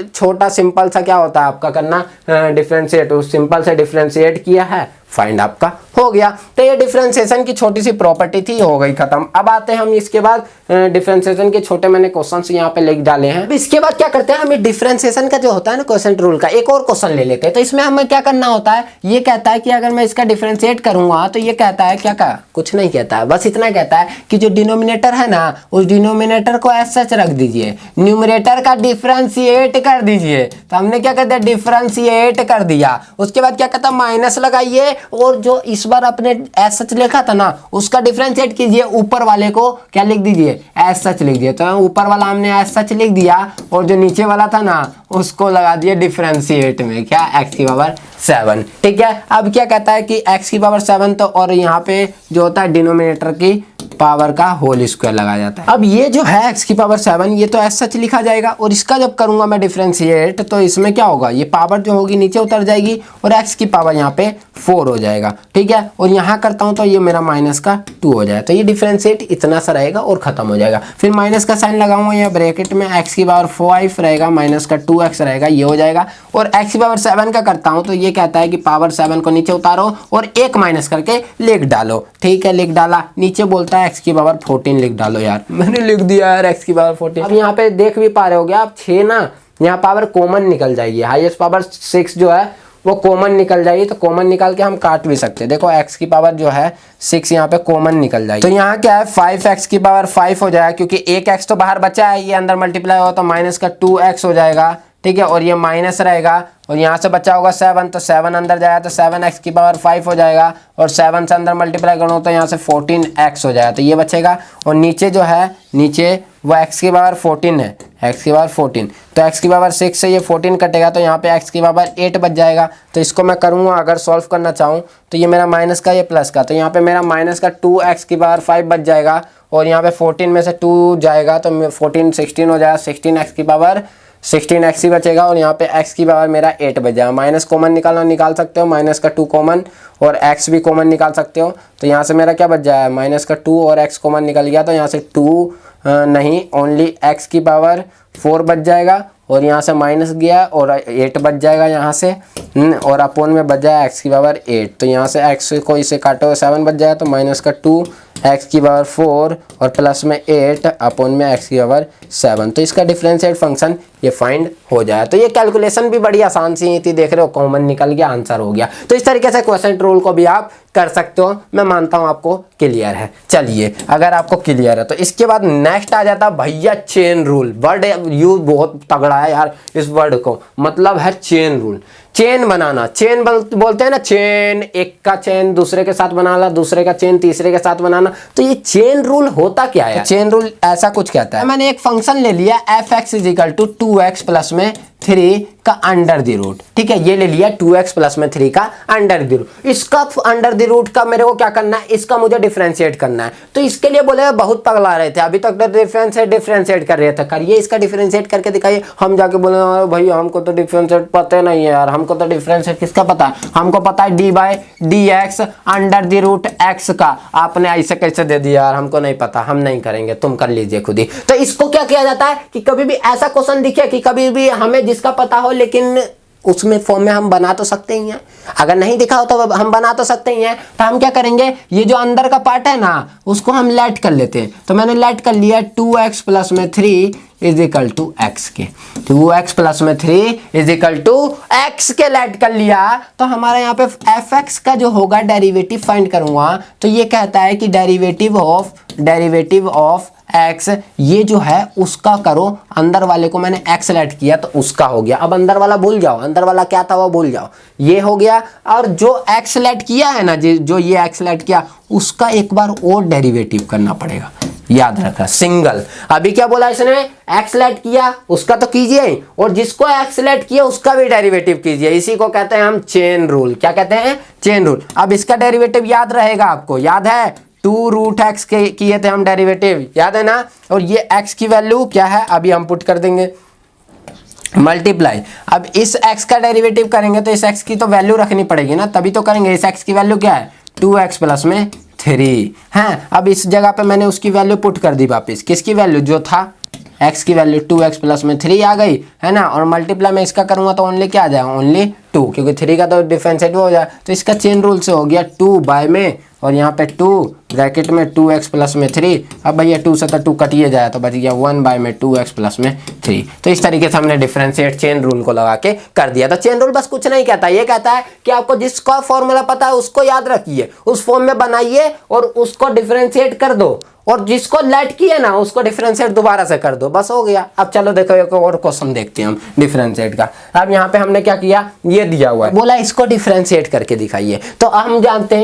छोटा सिंपल सा क्या होता है आपका करना, डिफरेंशिएट, उस सिंपल से डिफरेंशिएट किया है, फाइंड आपका हो गया। तो ये डिफरेंशिएशन की छोटी सी प्रॉपर्टी थी, हो गई खत्म। अब आते हैं हम इसके बाद डिफरेंशिएशन के छोटे मैंने क्वेश्चंस यहाँ पे लिख डाले हैं। इसके बाद क्या करते हैं, हम डिफरेंशिएशन का जो होता है ना क्वोशंट रूल का, एक और क्वेश्चन ले लेते हैं। तो इसमें हमें क्या करना होता है, ये कहता है कि अगर मैं इसका डिफरेंशिएट करूंगा तो ये कहता है क्या, कुछ नहीं कहता है, बस इतना कहता है कि जो डिनोमिनेटर है ना उस डिनोमिनेटर को एज सच रख दीजिए, न्यूमरेटर का डिफरेंशिएट कर दीजिए। तो हमने क्या कर दिया, डिफरेंशिएट कर दिया। उसके बाद क्या कहता है, माइनस लगाइए, और जो इस बार अपने एज सच लिखा था ना उसका डिफरेंशिएट कीजिए, ऊपर वाले को क्या लिख दीजिए, एज सच लिख दिए। तो ऊपर वाला हमने एज सच लिख दिया, और जो नीचे वाला था ना उसको लगा दिए डिफरेंशिएट में, क्या, x⁻7। ठीक है, अब क्या कहता है कि x⁻7, तो और यहाँ पे जो होता है डिनोमिनेटर की पावर का होल स्क्वायर लगाया जाता है। अब ये जो है x की पावर 7 ये तो ऐसा सच लिखा जाएगा और इसका जब करूंगा मैं डिफरेंशिएट तो इसमें क्या होगा, ये पावर जो होगी नीचे उतर जाएगी और x की पावर यहाँ पे 4 हो जाएगा, ठीक है। और यहाँ करता हूँ तो ये मेरा माइनस का 2 हो जाएगा, तो ये डिफरेंशिएट इतना सा रहेगा और खत्म हो जाएगा। फिर माइनस का साइन लगाऊंगा यहाँ ब्रैकेट में, x की पावर 5 रहेगा माइनस का 2x रहेगा, ये हो जाएगा। और x की पावर 7 का करता हूँ तो ये कहता है कि पावर 7 को नीचे उतारो और एक माइनस करके लिख डालो, ठीक है। लिख डाला, नीचे बोलता है x की पावर 14 लिख डालो। यार मैंने लिख दिया यार x की पावर 14। अब यहाँ पे देख भी पा रहे होगे आप 6 ना, यहाँ पावर कॉमन निकल जाएगी, हाईएस्ट पावर 6 जो है वो कॉमन निकल जाएगी, तो कॉमन निकाल के हम काट भी सकते हैं। देखो x की पावर जो है 6 यहाँ पे कॉमन निकल जाएगी, तो यहाँ क्या है 5x की पावर 5 हो जाएगा, क्योंकि एक x तो बाहर बचा है, ये अंदर मल्टीप्लाई हो तो माइनस का 2x हो जाएगा, ठीक है। और ये माइनस रहेगा और यहाँ से बचा होगा 7, तो 7 अंदर जाएगा तो 7x की पावर 5 हो जाएगा और 7 से अंदर मल्टीप्लाई करो तो यहाँ से 14x हो जाएगा, तो ये बचेगा। और नीचे जो है नीचे वो x की पावर 14 है, x की पावर 14, तो x की पावर 6 से ये 14 कटेगा तो यहाँ पे x की पावर 8 बच जाएगा। तो इसको मैं करूँगा अगर सॉल्व करना चाहूँ तो ये मेरा माइनस का ये प्लस का, तो यहाँ पे मेरा माइनस का 2x की पावर 5 बच जाएगा और यहाँ पे 14 में से 2 जाएगा तो 14 16 हो जाएगा, 16x की पावर 16x ही बचेगा और यहाँ पे x की पावर मेरा 8 बच जाएगा। माइनस कॉमन निकालना निकाल सकते हो, माइनस का 2 कॉमन और x भी कॉमन निकाल सकते हो, तो यहाँ से मेरा क्या बच जाएगा माइनस का 2 और x कॉमन निकल गया, तो यहाँ से 2 नहीं ओनली x की पावर 4 बच जाएगा और यहाँ से माइनस गया और 8 बच जाएगा यहाँ से, और अपोन में बच जाएगा x की पावर 8, तो यहाँ से x को इसे काटो 7 बच जाएगा, तो माइनस का 2 x की पावर 4 और प्लस में 8 अपोन में x की पावर 7, तो इसका डिफरेंशिएट फंक्शन ये फाइंड हो जाए। तो ये कैलकुलेशन भी बड़ी आसान सी थी, देख रहे हो कॉमन निकल गया, आंसर हो गया। तो इस तरीके से क्वेश्चन रूल को भी आप कर सकते हो, मैं मानता हूं आपको क्लियर है। चलिए अगर आपको क्लियर है तो इसके बाद नेक्स्ट आ जाता भैया चेन रूल। वर्ड यूज बहुत तगड़ा है यार, इस वर्ड को मतलब है चेन रूल। चेन बनाना, चेन बोलते हैं ना, चेन, एक का चेन दूसरे के साथ बनाना, दूसरे का चेन तीसरे के साथ बनाना, तो ये चेन रूल होता क्या है? चेन रूल ऐसा कुछ कहता है, मैंने एक फंक्शन ले लिया fx is equal to 2x plus में 3 का अंडर द रूट, ठीक है, ये ले लिया 2x प्लस में 3 का अंडर द रूट। इसका अंडर द रूट का मेरे को क्या करना है, इसका मुझे डिफरेंशिएट करना है। तो इसके लिए बोले बहुत पगला रहे थे, अभी तक डिफरेंशिएट कर रहे थे, करिए इसका डिफरेंशिएट करके दिखाइए। हम जाके बोले भाई हमको तो डिफरेंशिएट पता नहीं है यार, हमको तो डिफरेंशिएट किसका पता है, हमको पता है D by D X under the root X का। आपने ऐसे कैसे दे दिया यार, हमको नहीं पता, हम नहीं करेंगे, तुम कर लीजिए खुद ही। तो इसको क्या किया जाता है कि कभी भी ऐसा क्वेश्चन दिखे कि कभी भी हमें जिसका पता हो लेकिन उसमें फॉर्म में हम बना तो सकते ही हैं, अगर नहीं दिखा हो तो हम बना तो सकते ही हैं। तो हम क्या करेंगे, ये जो अंदर का पार्ट है ना उसको हम लेट कर लेते हैं। तो मैंने लेट कर लिया 2x प्लस में 3 इज इक्वल टू एक्स के, 2x प्लस में 3 इज इक्वल टू एक्स के लेट कर लिया। तो हमारा यहाँ पे fx का जो होगा डेरिवेटिव फाइंड करूंगा, तो ये कहता है कि डेरिवेटिव ऑफ x ये जो है उसका करो, अंदर वाले को मैंने x लेट किया तो उसका हो गया। अब अंदर वाला भूल जाओ, अंदर वाला क्या था वो भूल जाओ, ये हो गया। और जो x लेट किया है ना, जो ये x लेट किया उसका एक बार और डेरिवेटिव करना पड़ेगा, याद रखना सिंगल। अभी क्या बोला इसने, x लेट किया उसका तो कीजिए और जिसको x लेट किया उसका भी डेरिवेटिव कीजिए, इसी को कहते हैं हम चेन रूल। क्या कहते हैं, चेन रूल। अब इसका डेरिवेटिव याद रहेगा आपको, याद है 2 रूट एक्स के किए थे हम डेरिवेटिव, याद है ना। और ये x की वैल्यू क्या है अभी हम पुट कर देंगे मल्टीप्लाई। अब इस x का डेरिवेटिव करेंगे तो इस x की तो वैल्यू रखनी पड़ेगी ना, तभी तो करेंगे। इस x की वैल्यू क्या है 2x प्लस में 3 है। अब इस जगह पे मैंने उसकी वैल्यू पुट कर दी वापस, किसकी वैल्यू जो था x की वैल्यू 2x प्लस में 3 आ गई है ना। और मल्टीप्लाई में इसका करूंगा तो ओनली क्या आ जाएगा, ओनली 2, क्योंकि 3 का तो डिफरेंशिएट हो जाए। तो इसका चेन रूल से हो गया 2 बाय में और यहाँ पे 2 ब्रैकेट में 2x प्लस में 3। अब भैया 2 से तो 2 कटिए जाए तो बच गया 1 बाय में 2x प्लस में 3। तो इस तरीके से हमने डिफरेंशिएट चेन रूल को लगा के कर दिया। तो चेन रूल बस कुछ नहीं कहता, ये कहता है कि आपको जिसका फॉर्मूला पता है उसको याद रखिए, उस फॉर्म में बनाइए और उसको डिफरेंशिएट कर दो, और जिसको लेट किए ना उसको डिफरेंशिएट दोबारा से कर दो, बस हो गया। अब चलो देखो एक और क्वेश्चन देखते हैं हम डिफरेंशिएट का। अब यहाँ पे हमने क्या किया, ये दिया हुआ है, बोला इसको डिफरेंशिएट करके दिखाइए। तो हम जानते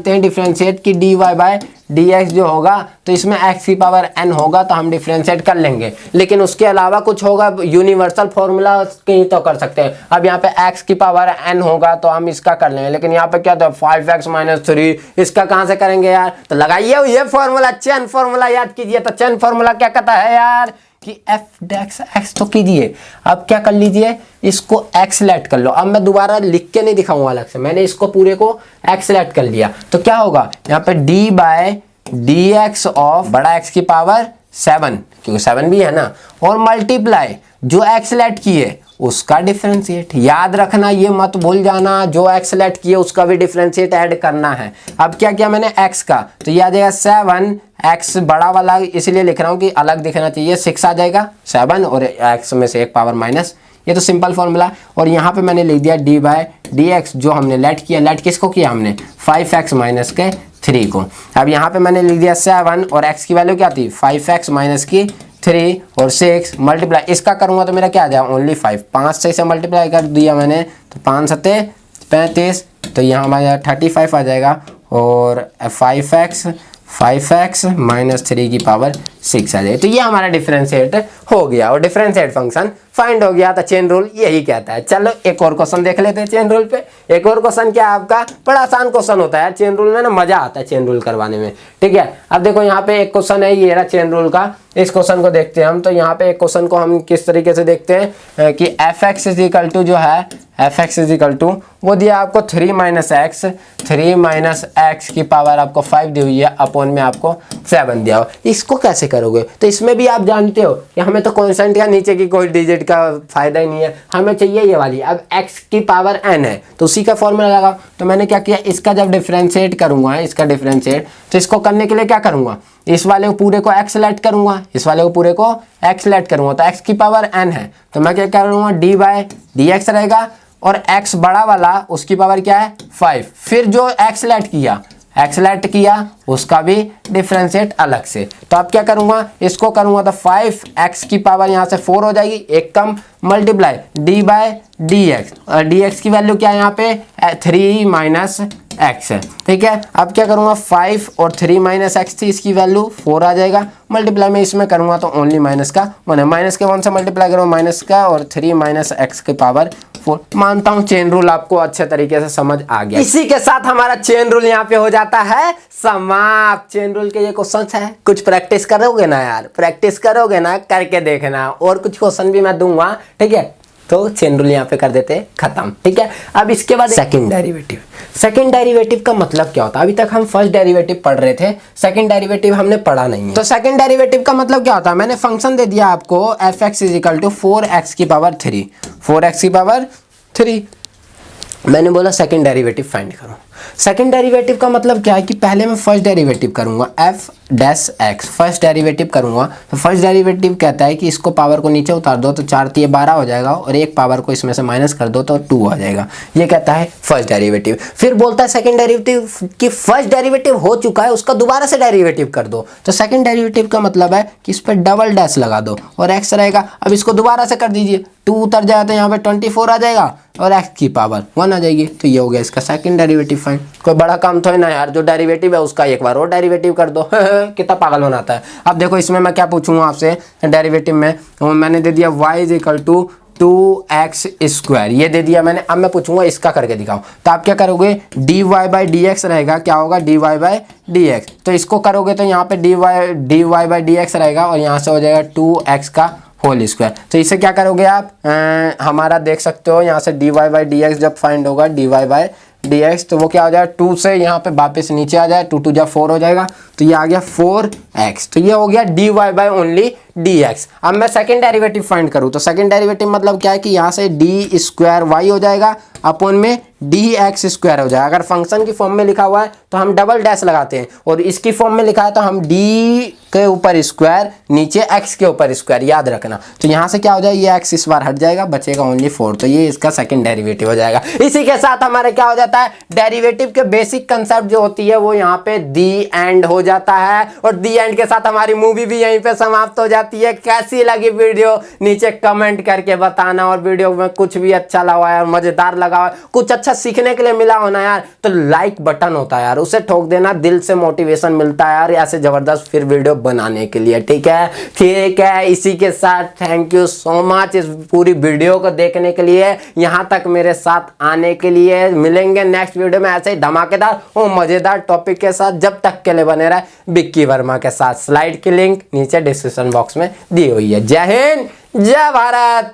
हैं डिफरेंशिएट की dy बाय dx जो होगा तो इसमें x की पावर n होगा तो हम डिफ्रेंशिएट कर लेंगे, लेकिन उसके अलावा कुछ होगा यूनिवर्सल फॉर्मूला कहीं तो कर सकते हैं। अब यहाँ पे x की पावर n होगा तो हम इसका कर लेंगे, लेकिन यहाँ पे क्या था 5x - 3, इसका कहाँ से करेंगे यार? तो लगाइए ये फॉर्मूला, चेन फॉर्मूला याद कीजिए। तो चेन फॉर्मूला क्या कहता है यार कि f डेक्स x तो कीजिए। अब क्या कर लीजिए, इसको x लेट कर लो। अब मैं दोबारा लिख के नहीं दिखाऊंगा अलग से, मैंने इसको पूरे को x लेट कर लिया तो क्या होगा यहाँ पे d/dx ऑफ बड़ा x की पावर 7, क्योंकि 7 भी है ना, और मल्टीप्लाई जो x लेट की है उसका डिफरेंशिएट। याद रखना, ये मत भूल जाना, जो x लेट किए उसका भी डिफरेंशिएट ऐड करना है। अब क्या किया मैंने x का, तो ये आ जाएगा 7x बड़ा वाला, इसलिए लिख रहा हूँ कि अलग दिखना चाहिए, 6 आ जाएगा 7 और x में से एक पावर माइनस, ये तो सिंपल फॉर्मूला। और यहाँ पे मैंने लिख दिया d/dx जो हमने लेट किया, लेट किसको किया हमने 5x - 3 को। अब यहाँ पे मैंने लिख दिया 7 और x की वैल्यू क्या थी 5x - 3 और 6 मल्टीप्लाई, इसका करूँगा तो मेरा क्या आ जाएगा ओनली 5, 5 से इसे मल्टीप्लाई कर दिया मैंने तो 5 × 7 = 35, तो यहाँ हमारा 35 आ जाएगा और 5x - 3 की पावर 6 आ जाएगी। तो ये हमारा डिफरेंशिएट हो गया और डिफरेंशिएट फंक्शन फाइंड हो गया। तो चेन रूल यही कहता है। चलो एक और क्वेश्चन देख लेते हैं चेन रूल पे। एक और क्वेश्चन क्या है आपका, बड़ा आसान क्वेश्चन होता है चेन रूल में ना, मजा आता है चेन रूल करवाने में, ठीक है। अब देखो यहाँ पे एक क्वेश्चन है, ये रहा चेन रूल का। इस क्वेश्चन को देखते हैं हम। तो यहाँ पे एक क्वेश्चन को हम किस तरीके से देखते हैं कि fx = जो है fx = वो दिया आपको 3 - x की पावर आपको 5 दी हुई है, अपॉन में आपको 7 दिया हो। इसको कैसे करोगे? तो इसमें भी आप जानते हो कि हमें तो कांस्टेंट का नीचे की कोई डिजिट का फायदा ही नहीं है, हमें चाहिए ये वाली। अब x की पावर n है तो उसी का फॉर्मूला लगाओ। तो मैंने क्या किया, इसका जब डिफरेंशिएट करूंगा, इसका डिफरेंशिएट, तो इसको करने के लिए क्या करूंगा, इस वाले को पूरे को x लेट करूंगा, इस वाले को पूरे को x लेट करूंगा। तो x की पावर n है तो मैं क्या करूंगा d/dx रहेगा, और x बड़ा वाला उसकी पावर क्या है 5। फिर जो x लेट किया उसका भी डिफरेंशिएट अलग से। तो अब क्या करूंगा, इसको करूंगा तो 5x की पावर यहाँ से 4 हो जाएगी, एक कम, मल्टीप्लाई d/dx, और dx की वैल्यू क्या है यहाँ पे 3 - x है, ठीक है। अब क्या करूंगा 5 और 3 - x थी, इसकी वैल्यू 4 आ जाएगा, मल्टीप्लाई में इसमें करूंगा तो ओनली माइनस का 1 है, माइनस के 1 से मल्टीप्लाई करूँ माइनस का और 3 - x की पावर 4। मानता हूं चेन रूल आपको अच्छे तरीके से समझ आ गया। इसी के साथ हमारा चेन रूल यहाँ पे हो जाता है समाप्त। चेन रूल के ये क्वेश्चन है, कुछ प्रैक्टिस करोगे ना यार, प्रैक्टिस करोगे ना, करके देखना, और कुछ क्वेश्चन भी मैं दूंगा, ठीक है। तो चेन रूल यहाँ पे कर देते खत्म, ठीक है। अब इसके बाद सेकंड डेरिवेटिव। सेकंड डेरिवेटिव का मतलब क्या होता है? अभी तक हम फर्स्ट डेरिवेटिव पढ़ रहे थे, सेकंड डेरिवेटिव हमने पढ़ा नहीं है। तो सेकंड डेरिवेटिव का मतलब क्या होता है, मैंने फंक्शन दे दिया आपको fx = 4x की पावर 3, 4x की पावर 3, मैंने बोला सेकंड डेरिवेटिव फाइंड करो। सेकंड डेरिवेटिव का मतलब क्या है कि पहले मैं फर्स्ट डेरिवेटिव करूंगा f'(x), फर्स्ट डेरिवेटिव करूंगा। तो फर्स्ट डेरिवेटिव कहता है कि इसको पावर को नीचे उतार दो तो 4 × 12 हो जाएगा, और एक पावर को इसमें से माइनस कर दो तो 2 आ जाएगा। ये कहता है फर्स्ट डेरिवेटिव। फिर बोलता है सेकंड डेरिवेटिव कि फर्स्ट डेरिवेटिव हो चुका है उसका दोबारा से डेरिवेटिव कर दो। तो सेकंड डेरिवेटिव का मतलब है कि इस पर डबल डैश लगा दो और x रहेगा। अब इसको दोबारा से कर दीजिए, 2 उतर जाए तो यहाँ पे 24 आ जाएगा और x की पावर 1 आ जाएगी। तो ये हो गया इसका सेकंड डेरिवेटिव फाइंड। कोई बड़ा काम तो है ना यार, जो डेरिवेटिव है उसका एक बार और डेरिवेटिव कर दो कितना पागल बनाता है। अब देखो इसमें मैं क्या पूछूंगा आपसे डेरिवेटिव में, मैंने दे दिया y = 2x², ये दे दिया मैंने। अब मैं पूछूंगा इसका करके दिखाओ। तो आप क्या करोगे, dy/dx रहेगा, क्या होगा dy/dx। तो इसको करोगे तो यहाँ पे dy/dx रहेगा और यहाँ से हो जाएगा 2x का होल स्क्वायर। तो इसे क्या करोगे आप, हमारा देख सकते हो यहाँ से dy/dx जब फाइंड होगा dy/dx, तो वो क्या हो जाएगा 2 से यहाँ पे वापस नीचे आ जाए, 2 × 2 = 4 हो जाएगा, तो ये आ गया 4x। तो ये हो गया dy/dx। अब मैं सेकंड डेरिवेटिव फाइंड करूँ तो सेकंड डेरिवेटिव मतलब क्या है कि यहाँ से d² हो जाएगा अपॉन में dx² हो जाएगा। अगर फंक्शन की फॉर्म में लिखा हुआ है तो हम डबल डैश लगाते हैं, और इसकी फॉर्म में लिखा है तो हम d के ऊपर स्क्वायर नीचे x के ऊपर स्क्वायर, याद रखना। तो यहाँ से क्या हो जाएगा, ये x इस बार हट जाएगा, बचेगा ओनली 4। तो ये इसका सेकंड डेरिवेटिव हो जाएगा। इसी के साथ हमारे क्या हो जाता है, डेरिवेटिव के बेसिक कंसेप्ट जो होती है वो यहाँ पे दी एंड हो जाता है, और दी एंड के साथ हमारी मूवी भी यहीं पे समाप्त हो जाती है। आती है। कैसी लगी वीडियो नीचे कमेंट करके बताना, और वीडियो में कुछ भी अच्छा लगा यार, मजेदार लगा, कुछ अच्छा सीखने के लिए मिला हो ना यार, तो लाइक बटन होता है यार, उसे ठोक देना, दिल से मोटिवेशन मिलता है यार ऐसे जबरदस्त फिर वीडियो बनाने के लिए। ठीक है, इसी के साथ थैंक यू सो मच इस पूरी वीडियो को देखने के लिए, यहाँ तक मेरे साथ आने के लिए। मिलेंगे नेक्स्ट वीडियो में ऐसे ही धमाकेदार और मजेदार टॉपिक के साथ। जब तक के लिए बने रहे विक्की वर्मा के साथ। स्लाइड की लिंक नीचे डिस्क्रिप्शन बॉक्स में दी हुई है। जय हिंद, जय भारत।